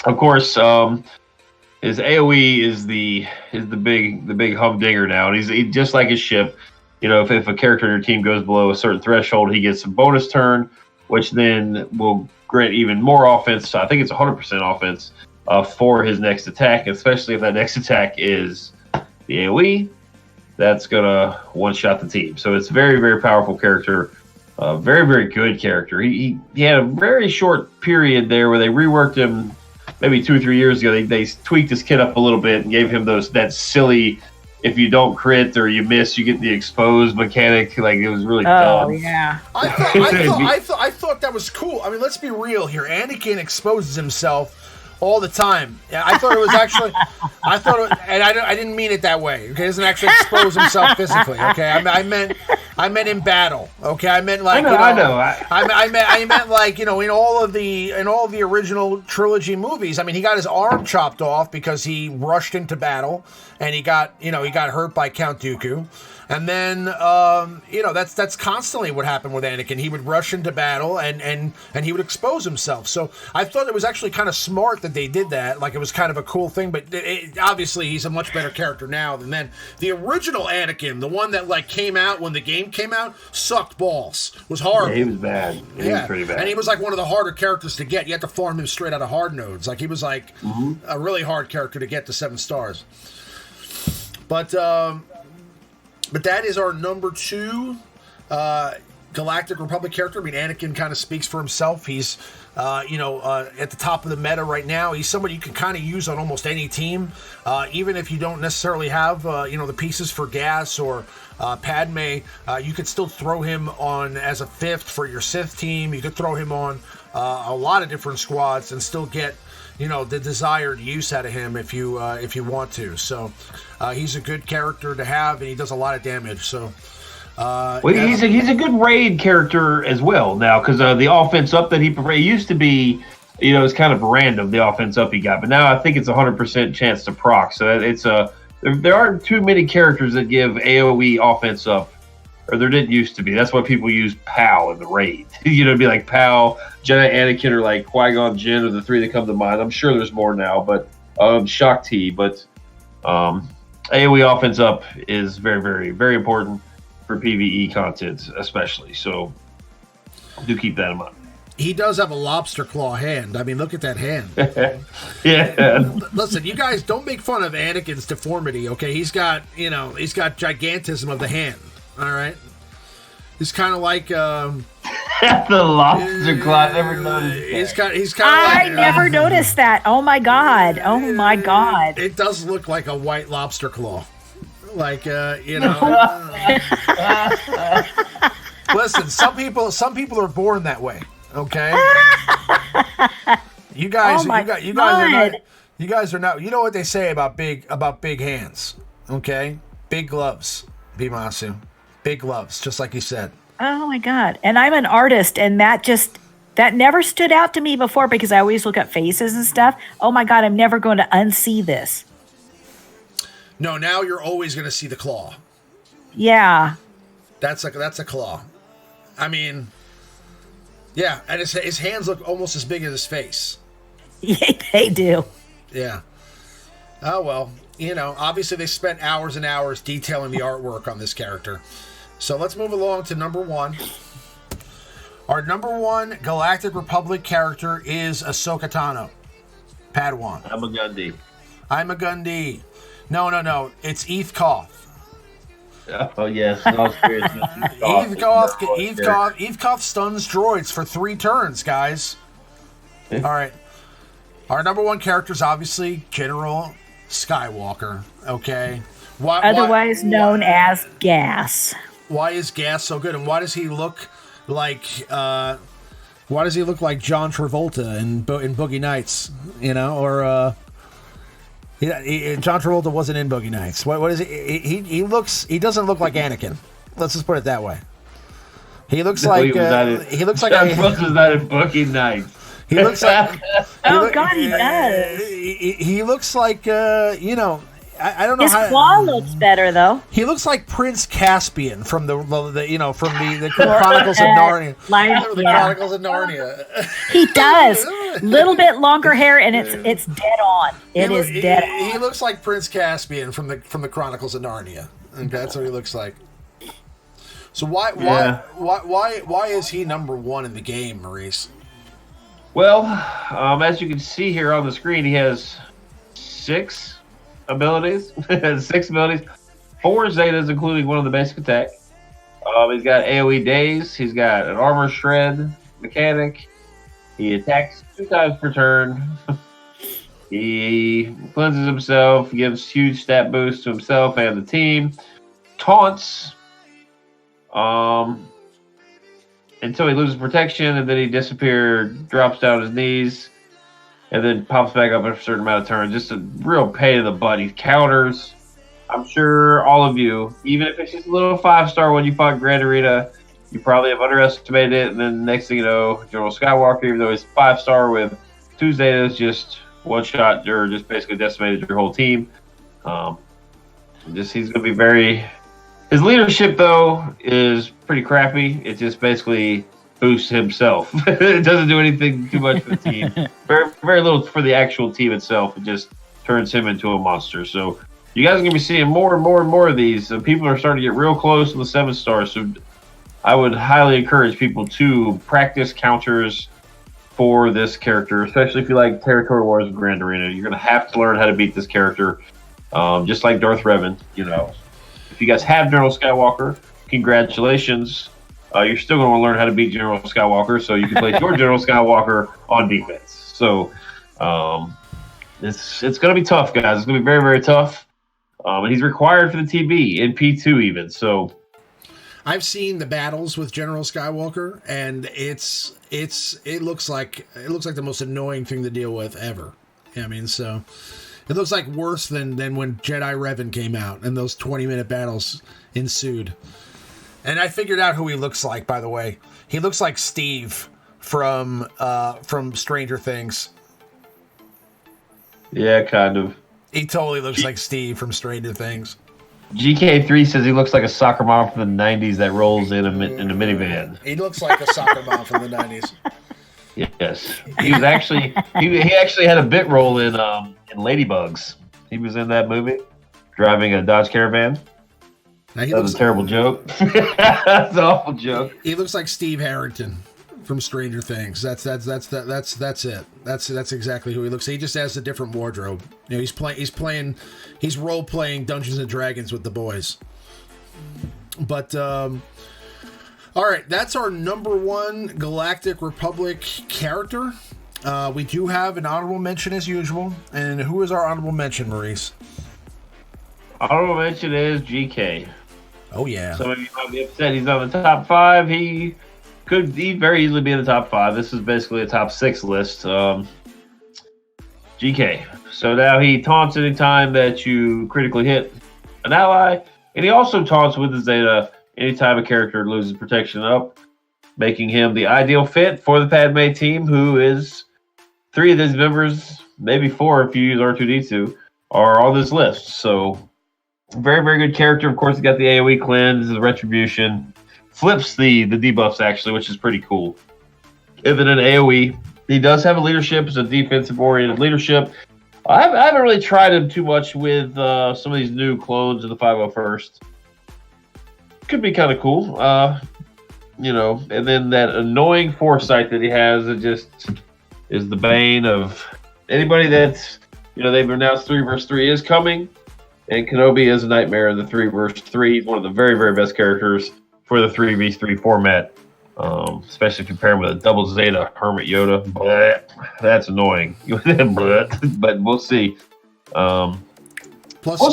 of course, his AOE is the big humdinger now, and he's just like his ship. If a character in your team goes below a certain threshold, he gets a bonus turn, which then will grant even more offense. So I think it's 100% offense for his next attack, especially if that next attack is the AOE. That's gonna one-shot the team. So it's very, very powerful character, very, very good character. He had a very short period there where they reworked him, maybe 2 or 3 years ago. They tweaked his kit up a little bit and gave him that silly, if you don't crit or you miss, you get the exposed mechanic. Like, it was really dumb. Oh yeah. I thought that was cool. I mean, let's be real here. Anakin exposes himself all the time. I thought it was actually, and I didn't mean it that way. Okay, he doesn't actually expose himself physically. Okay, I meant in battle. Okay, I meant like I know. I meant like in all of the original trilogy movies. I mean, he got his arm chopped off because he rushed into battle, and he got hurt by Count Dooku. And then, that's constantly what happened with Anakin. He would rush into battle and he would expose himself. So I thought it was actually kind of smart that they did that. Like, it was kind of a cool thing. But obviously, he's a much better character now than then. The original Anakin, the one that came out when the game came out, sucked balls. Was horrible. Yeah, he was bad. He was pretty bad. And he was like one of the harder characters to get. You had to farm him straight out of hard nodes. Like, he was like a really hard character to get to 7 stars. But that is our number 2 Galactic Republic character. I mean, Anakin kind of speaks for himself. He's, at the top of the meta right now. He's somebody you can kind of use on almost any team, even if you don't necessarily have, the pieces for Gas or Padme. You could still throw him on as a 5th for your Sith team. You could throw him on a lot of different squads and still get the desired use out of him if you want to. So he's a good character to have, and he does a lot of damage. So he's a good raid character as well now, because the offense up that he used to be, it's kind of random, the offense up he got, but now I think it's 100% chance to proc. So there aren't too many characters that give AOE offense up, or there didn't used to be. That's why people use POW in the raid. It'd be like POW, Jedi Anakin, or like Qui-Gon Jinn are the 3 that come to mind. I'm sure there's more now, but Shock T. But AOE offense up is very, very, very important for PvE content, especially. So do keep that in mind. He does have a lobster claw hand. I mean, look at that hand. Yeah. Listen, you guys don't make fun of Anakin's deformity, okay? He's got gigantism of the hand. All right, he's kind of like the lobster claw. I never noticed that. He's kind of. I never noticed that. Oh my god! Oh my god! It does look like a white lobster claw, like Listen, some people are born that way. Okay. You guys are not. You know what they say about big hands. Okay, big gloves, Bimasu. Big gloves, just like you said. Oh my god! And I'm an artist, and that never stood out to me before because I always look at faces and stuff. Oh my god! I'm never going to unsee this. No, now you're always going to see the claw. Yeah. That's a claw. I mean, yeah, and his hands look almost as big as his face. Yeah, they do. Yeah. Oh, well, obviously they spent hours and hours detailing the artwork on this character. So let's move along to number 1. Our number 1 Galactic Republic character is Ahsoka Tano. Padawan. I'm a Gundy. No. It's Eve Koth. Oh, yes. Eve Koth stuns droids for 3 turns, guys. All right. Our number 1 character is obviously General Skywalker. Okay. Otherwise known as Gas. Why is Gas so good, and why does he look like John Travolta in Boogie Nights? John Travolta wasn't in Boogie Nights. What is he? He doesn't look like Anakin. Let's just put it that way. He looks like John Travolta's not in Boogie Nights. He looks like he does. He looks like I don't know. His claw looks better though. He looks like Prince Caspian from the Chronicles of Narnia. The Chronicles of Narnia. He does. Little bit longer hair, and it's dead on. It is dead on. He looks like Prince Caspian from the Chronicles of Narnia. And that's what he looks like. So why is he number 1 in the game, Maurice? Well, as you can see here on the screen, he has 6 abilities. 6 abilities. 4 Zetas, including one of the basic attack. He's got AoE daze. He's got an armor shred mechanic. He attacks 2 times per turn. He cleanses himself, gives huge stat boost to himself and the team. Taunts until he loses protection, and then he drops down his knees, and then pops back up after a certain amount of turns. Just a real pain in the butt. He counters. I'm sure all of you, even if it's just a little 5-star when you fought Grand Arena, you probably have underestimated it, and then next thing you know, General Skywalker, even though he's 5-star with 2 Zetas, just one-shot or just basically decimated your whole team. He's going to be very... His leadership, though, is pretty crappy. It just basically boosts himself. It doesn't do anything too much for the team. Very, very little for the actual team itself. It just turns him into a monster. So you guys are going to be seeing more and more and more of these. People are starting to get real close to the 7-stars. So I would highly encourage people to practice counters for this character, especially if you like Territory Wars and Grand Arena. You're going to have to learn how to beat this character, just like Darth Revan, If you guys have General Skywalker, congratulations. You're still going to learn how to beat General Skywalker, so you can place your General Skywalker on defense. So it's going to be tough, guys. It's going to be very, very tough. And he's required for the TB in P2 even. So I've seen the battles with General Skywalker, and it looks like the most annoying thing to deal with ever. I mean, so it looks like worse than when Jedi Revan came out and those 20-minute battles ensued. And I figured out who he looks like, by the way. He looks like Steve from Stranger Things. Yeah, kind of. He totally looks like Steve from Stranger Things. GK3 says he looks like a soccer mom from the 90s that rolls in a minivan. He looks like a soccer mom from the 90s. Yes. He was actually he actually had a bit role in Ladybugs. He was in that movie, driving a Dodge Caravan. That was a terrible joke. That's an awful joke. He looks like Steve Harrington from Stranger Things. That's it. That's exactly who he looks. He just has a different wardrobe. He's role playing Dungeons and Dragons with the boys. But all right, that's our number 1 Galactic Republic character. We do have an honorable mention as usual. And who is our honorable mention, Maurice? Honorable mention is GK. Oh, yeah. Some of you might be upset he's on the top 5. He could very easily be in the top 5. This is basically a top 6 list. GK. So now he taunts anytime that you critically hit an ally. And he also taunts with his Zeta anytime a character loses protection up, making him the ideal fit for the Padme team, who is 3 of these members, maybe 4 if you use R2-D2, are on this list. So Very, very good character. Of course, he got the AoE cleanse, the retribution, flips the debuffs actually, which is pretty cool. And then an AoE, he does have a leadership. It's a defensive-oriented leadership. I haven't really tried him too much with some of these new clones of the 501st. Could be kind of cool, And then that annoying foresight that he has, it just is the bane of anybody that's, they've announced 3 versus 3 is coming. And Kenobi is a nightmare in the 3 versus 3. He's one of the very, very best characters for the 3v3 format, especially if you pair him with a double Zeta Hermit Yoda. Blech, that's annoying. But we'll see. We'll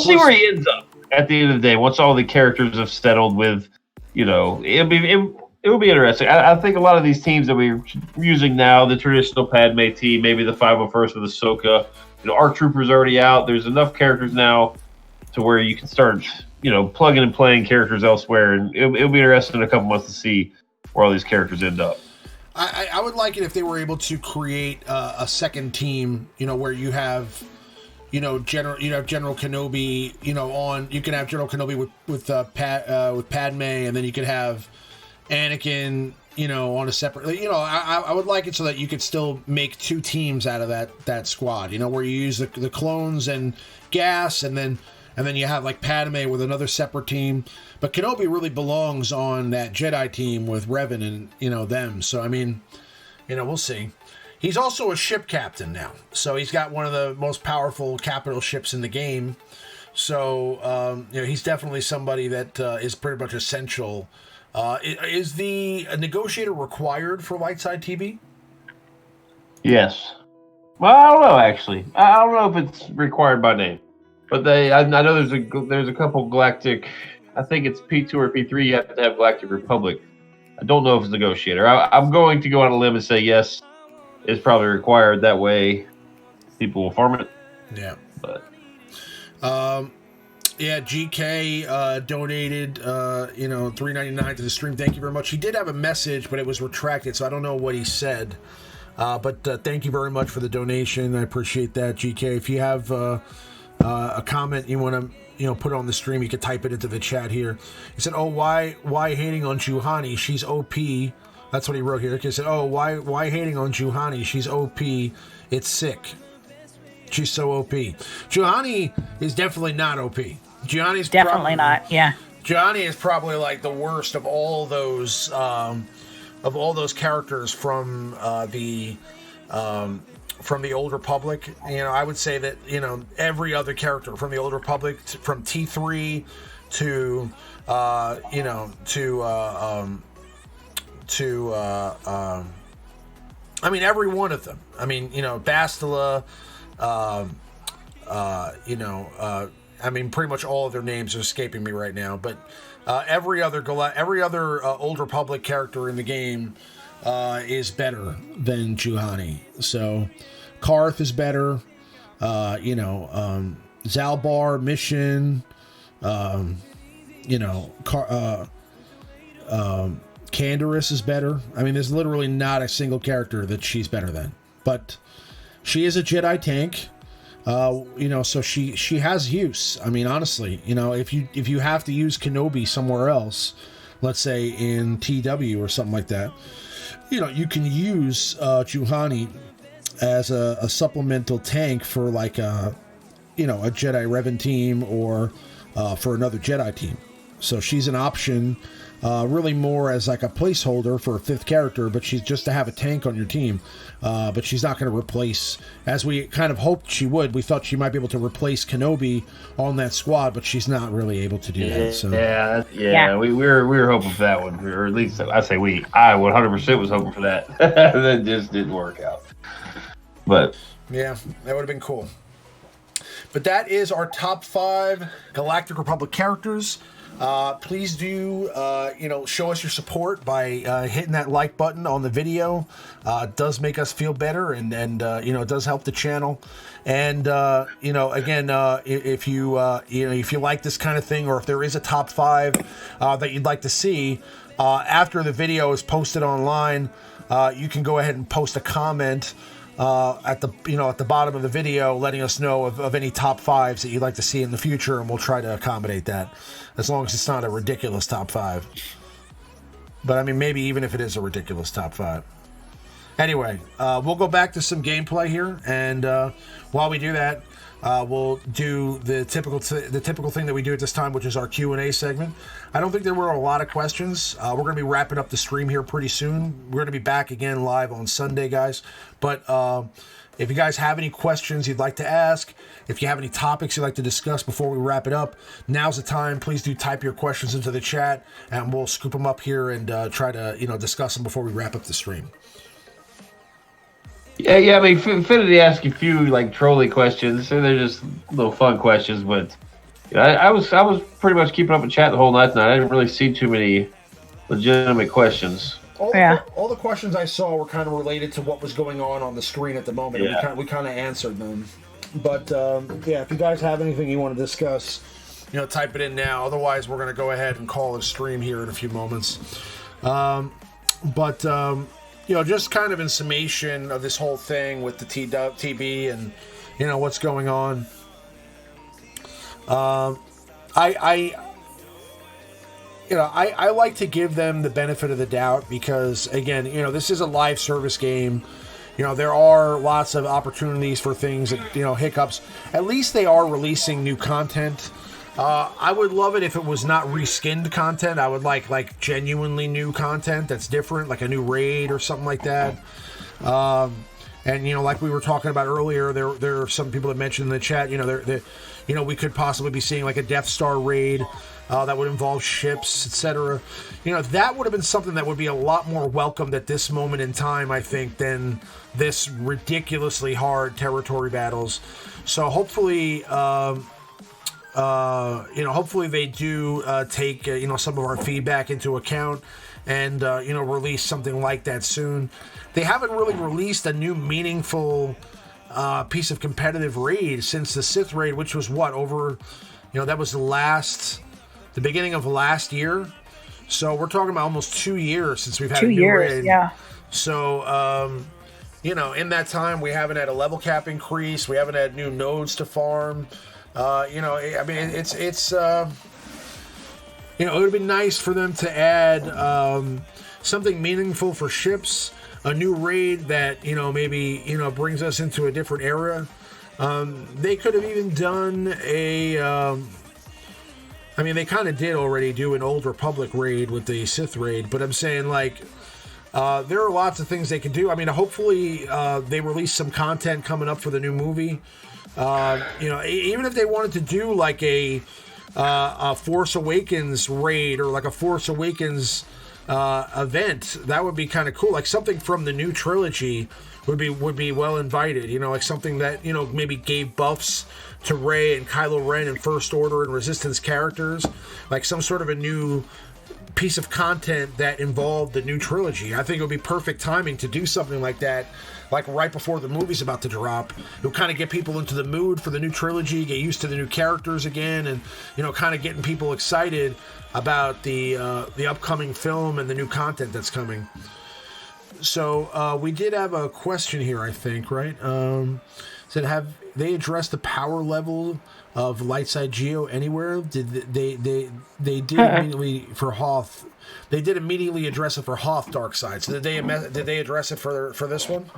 see where he ends up at the end of the day. Once all the characters have settled with, it will be interesting. I think a lot of these teams that we're using now, the traditional Padme team, maybe the 501st with Ahsoka, ARC Trooper's already out. There's enough characters now to where you can start, plugging and playing characters elsewhere, and it'll be interesting in a couple months to see where all these characters end up. I would like it if they were able to create a second team, where you have, General Kenobi, on. You can have General Kenobi with Padme, and then you could have Anakin, on a separate. I would like it so that you could still make 2 teams out of that squad. Where you use the clones and gas, and then you have like Padme with another separate team. But Kenobi really belongs on that Jedi team with Revan and, them. So, I mean, we'll see. He's also a ship captain now. So he's got one of the most powerful capital ships in the game. So, he's definitely somebody that is pretty much essential. Is the negotiator required for Lightside TV? Yes. Well, I don't know, actually. I don't know if it's required by name. But I know there's a couple galactic, I think it's P2 or P3, you have to have Galactic Republic. I don't know if it's negotiator. I'm going to go on a limb and say yes, it's probably required. That way people will farm it. Yeah. But GK donated $3.99 to the stream. Thank you very much. He did have a message, but it was retracted, so I don't know what he said. But thank you very much for the donation. I appreciate that, GK. If you have a comment you want to put on the stream, you can type it into the chat here. He said, why hating on Juhani, she's OP. That's what he wrote here. He said, why hating on Juhani, she's OP, it's sick, she's so OP. Juhani is definitely not OP. Juhani's definitely not. Yeah, Juhani is probably like the worst of all those characters from the Old Republic. I would say that every other character from the Old Republic, from T3 to every one of them. Bastila. Pretty much all of their names are escaping me right now, but every other Old Republic character in the game is better than Juhani. So Karth is better. Zalbar, Mission, Canderous is better. There's literally not a single character that she's better than. But she is a Jedi tank. So she has use. Honestly, if you have to use Kenobi somewhere else, let's say in TW or something like that, you can use Juhani as a supplemental tank for like a Jedi Revan team or for another Jedi team. So she's an option, really more as like a placeholder for a 5th character, but she's just to have a tank on your team. But she's not going to replace, as we kind of hoped she would. We thought she might be able to replace Kenobi on that squad, but she's not really able to do that. So yeah. We were hoping for that one, or at least I 100% was hoping for that. That just didn't work out. But yeah, that would have been cool. But that is our top 5 Galactic Republic characters. Please do, show us your support by hitting that like button on the video. It does make us feel better, and it does help the channel. And again, if you like this kind of thing, or if there is a top 5 that you'd like to see after the video is posted online, you can go ahead and post a comment at the bottom of the video, letting us know of any top 5s that you'd like to see in the future, and we'll try to accommodate that, as long as it's not a ridiculous top 5. But I mean, maybe even if it is a ridiculous top 5. Anyway, we'll go back to some gameplay here, and while we do that, we'll do the typical thing that we do at this time, which is our Q&A segment. I don't think there were a lot of questions. We're going to be wrapping up the stream here pretty soon. We're going to be back again live on Sunday, guys. But if you guys have any questions you'd like to ask, if you have any topics you'd like to discuss before we wrap it up, now's the time. Please do type your questions into the chat, and we'll scoop them up here and try to discuss them before we wrap up the stream. Yeah. I mean, Finity asked a few like trolly questions, and they're just little fun questions. But I was pretty much keeping up with chat the whole night tonight. I didn't really see too many legitimate questions. All the questions I saw were kind of related to what was going on the screen at the moment. Yeah. We kind of answered them. But if you guys have anything you want to discuss, type it in now. Otherwise, we're going to go ahead and call a stream here in a few moments. Just kind of in summation of this whole thing with the TB and what's going on. I like to give them the benefit of the doubt because, again, this is a live service game. There are lots of opportunities for things that, hiccups. At least they are releasing new content. I would love it if it was not reskinned content. I would like genuinely new content that's different, like a new raid or something like that. And like we were talking about earlier, there are some people that mentioned in the chat, we could possibly be seeing like a Death Star raid that would involve ships, etc. That would have been something that would be a lot more welcomed at this moment in time, I think, than this ridiculously hard territory battles. So hopefully. Hopefully they do take some of our feedback into account and release something like that soon. They haven't really released a new meaningful piece of competitive raid since the Sith raid, which was that was the beginning of last year. So we're talking about almost 2 years since we've had a new raid. Yeah. So in that time we haven't had a level cap increase. We haven't had new nodes to farm. It would have been nice for them to add something meaningful for ships, a new raid that maybe brings us into a different era. They could have even done they kind of did already do an Old Republic raid with the Sith raid, but I'm saying there are lots of things they can do. I mean, hopefully they release some content coming up for the new movie. Even if they wanted to do like a Force Awakens raid or like a Force Awakens event, that would be kind of cool. Like something from the new trilogy would be well invited. Like something that maybe gave buffs to Rey and Kylo Ren and First Order and Resistance characters, like some sort of a new piece of content that involved the new trilogy. I think it would be perfect timing to do something like that, like right before the movie's about to drop. It'll kind of get people into the mood for the new trilogy, get used to the new characters again, and kind of getting people excited about the upcoming film and the new content that's coming. So we did have a question here, I think, right? Said, have they addressed the power level of Lightside Geo anywhere? Did they did immediately for Hoth? They did immediately address it for Hoth Dark Side. So did they address it for this one?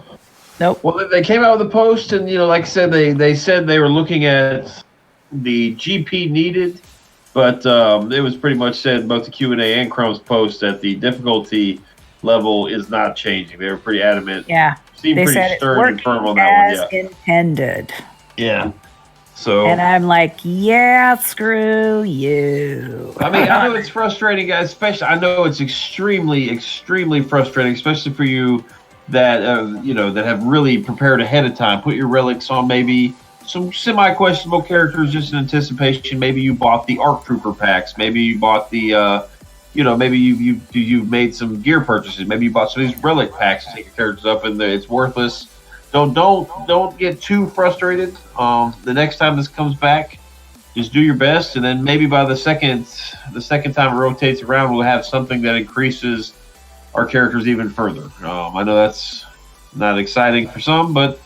Nope. Well, they came out with a post, and like I said, they said they were looking at the GP needed, but it was pretty much said both the Q&A and Chrome's post that the difficulty level is not changing. They were pretty adamant. Yeah. Seemed pretty stern and firm on that one. Yeah. Intended. Yeah. So. And I'm like, yeah, screw you. I mean, I know it's frustrating, guys. Especially, I know it's extremely, extremely frustrating, especially for you that that have really prepared ahead of time. Put your relics on maybe some semi-questionable characters just in anticipation. Maybe you bought the ARC Trooper packs. Maybe you bought the maybe you've made some gear purchases. Maybe you bought some of these relic packs to take your characters up, and it's worthless. Don't get too frustrated. The next time this comes back, just do your best, and then maybe by the second time it rotates around, we'll have something that increases our characters even further. I know that's not exciting for some, but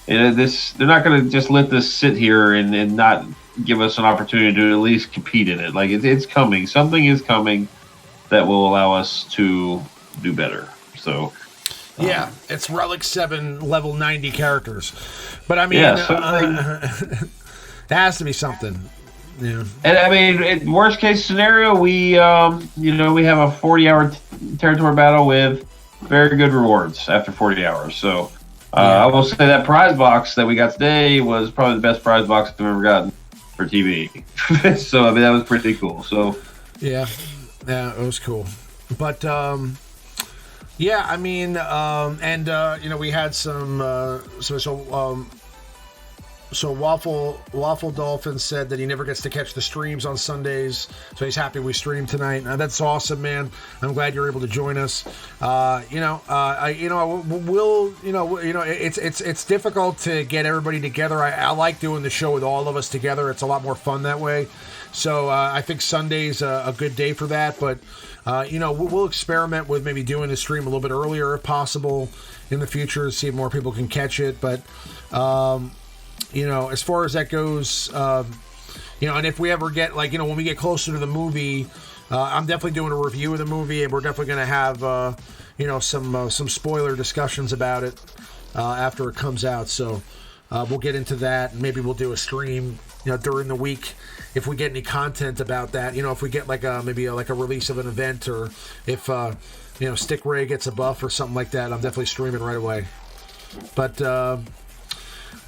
they're not going to just let this sit here and not give us an opportunity to at least compete in it. Like it's coming. Something is coming that will allow us to do better. So yeah, it's Relic 7 level 90 characters. But I mean, it has to be something. Yeah. And I mean, worst case scenario, we we have a 40-hour territory battle with very good rewards after 40 hours. So I will say that prize box that we got today was probably the best prize box I've ever gotten for TV. So I mean, that was pretty cool. So yeah, it was cool. But yeah, I mean, we had some so Waffle Dolphin said that he never gets to catch the streams on Sundays, so he's happy we streamed tonight. That's awesome, man. I'm glad you're able to join us. It's difficult to get everybody together. I like doing the show with all of us together. It's a lot more fun that way. So I think Sunday's a good day for that. But we'll experiment with maybe doing the stream a little bit earlier if possible in the future, see if more people can catch it. But as far as that goes, and if we ever get when we get closer to the movie, I'm definitely doing a review of the movie, and we're definitely going to have some spoiler discussions about it after it comes out. So we'll get into that, and maybe we'll do a stream during the week if we get any content about that. If we get maybe a release of an event, or if Stick Ray gets a buff or something like that, I'm definitely streaming right away. But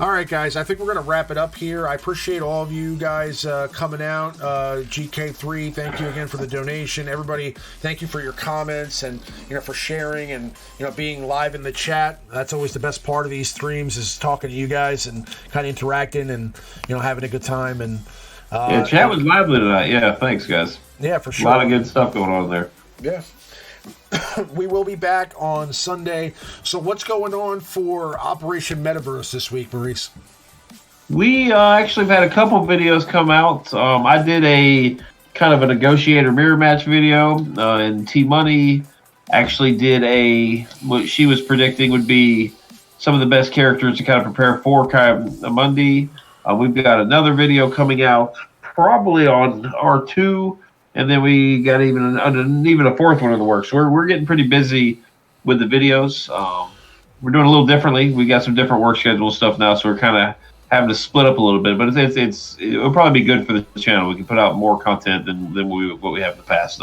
all right, guys, I think we're going to wrap it up here. I appreciate all of you guys coming out. GK3, thank you again for the donation. Everybody, thank you for your comments and for sharing and being live in the chat. That's always the best part of these streams, is talking to you guys and kind of interacting and having a good time. And chat was lively tonight. Yeah, thanks, guys. Yeah, for sure. A lot of good stuff going on there. Yeah. We will be back on Sunday. So what's going on for Operation Metaverse this week, Maurice? We actually have had a couple videos come out. I did a kind of a negotiator mirror match video, and TMoney actually did what she was predicting would be some of the best characters to kind of prepare for Monday. We've got another video coming out probably on R2. And then we got even a fourth one in the works. We're getting pretty busy with the videos. We're doing a little differently. We got some different work schedule stuff now, so we're kind of having to split up a little bit. But it'll probably be good for the channel. We can put out more content than what we have in the past.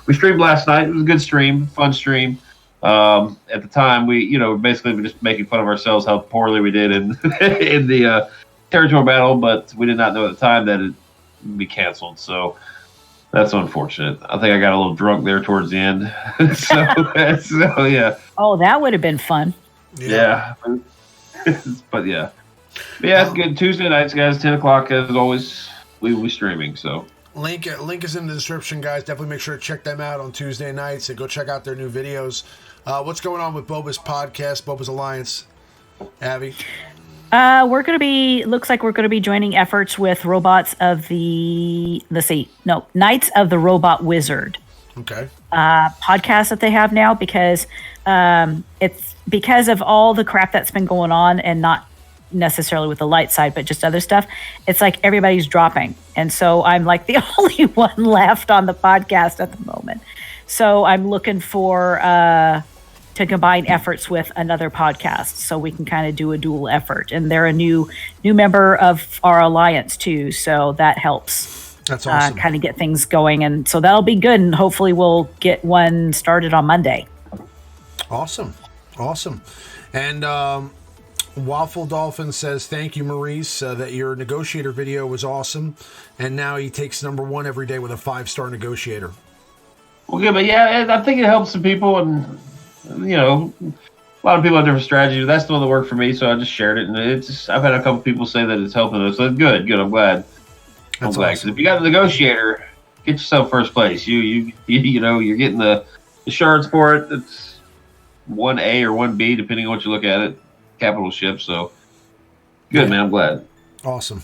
We streamed last night. It was a good stream, fun stream. At the time, we basically were just making fun of ourselves how poorly we did in in the territory battle, but we did not know at the time that it would be canceled. So that's unfortunate. I think I got a little drunk there towards the end. so yeah. Oh, that would have been fun. Yeah. But yeah. But yeah, it's good. Tuesday nights, guys, 10 o'clock as always. We'll be streaming. So link is in the description, guys. Definitely make sure to check them out on Tuesday nights and go check out their new videos. What's going on with Boba's podcast, Boba's Alliance, Abby? Looks like we're going to be joining efforts with Knights of the Robot Wizard. Okay. Podcast that they have now, because it's because of all the crap that's been going on, and not necessarily with the light side, but just other stuff. It's like everybody's dropping. And so I'm like the only one left on the podcast at the moment. So I'm looking for to combine efforts with another podcast, so we can kind of do a dual effort. And they're a new member of our alliance too, so that helps. That's awesome. Kind of get things going, and so that'll be good. And hopefully, we'll get one started on Monday. Awesome. And Waffle Dolphin says, "Thank you, Maurice. That your negotiator video was awesome, and now he takes number one every day with a 5-star negotiator." Okay, but yeah, I think it helps some people, and a lot of people have different strategies. That's the one that worked for me, so I just shared it. And I've had a couple people say that it's helping us. So good. I'm glad. I'm glad. Because if you got a negotiator, get yourself first place. You're getting the shards for it. It's 1A or 1B, depending on what you look at it. Capital ship. So good, man. I'm glad. Awesome.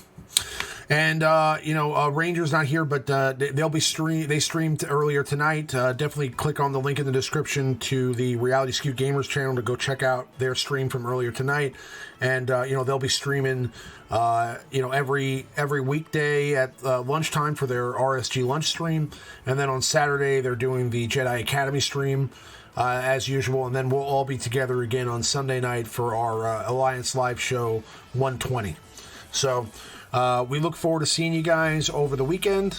And Ranger's not here, but they'll be they streamed earlier tonight. Definitely click on the link in the description to the Reality Skewed Gamers channel to go check out their stream from earlier tonight. And they'll be streaming every weekday at lunchtime for their RSG lunch stream, and then on Saturday they're doing the Jedi Academy stream as usual, and then we'll all be together again on Sunday night for our Alliance live show 120. So we look forward to seeing you guys over the weekend.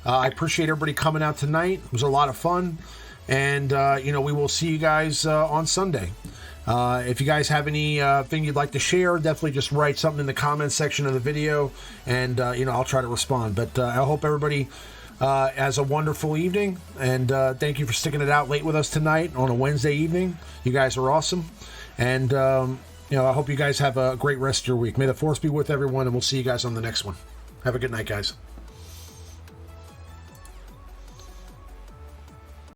I appreciate everybody coming out tonight. It was a lot of fun. And, we will see you guys on Sunday. If you guys have any thing you'd like to share, definitely just write something in the comments section of the video. And, I'll try to respond. But I hope everybody has a wonderful evening. And thank you for sticking it out late with us tonight on a Wednesday evening. You guys are awesome. And, I hope you guys have a great rest of your week. May the Force be with everyone, and we'll see you guys on the next one. Have a good night, guys.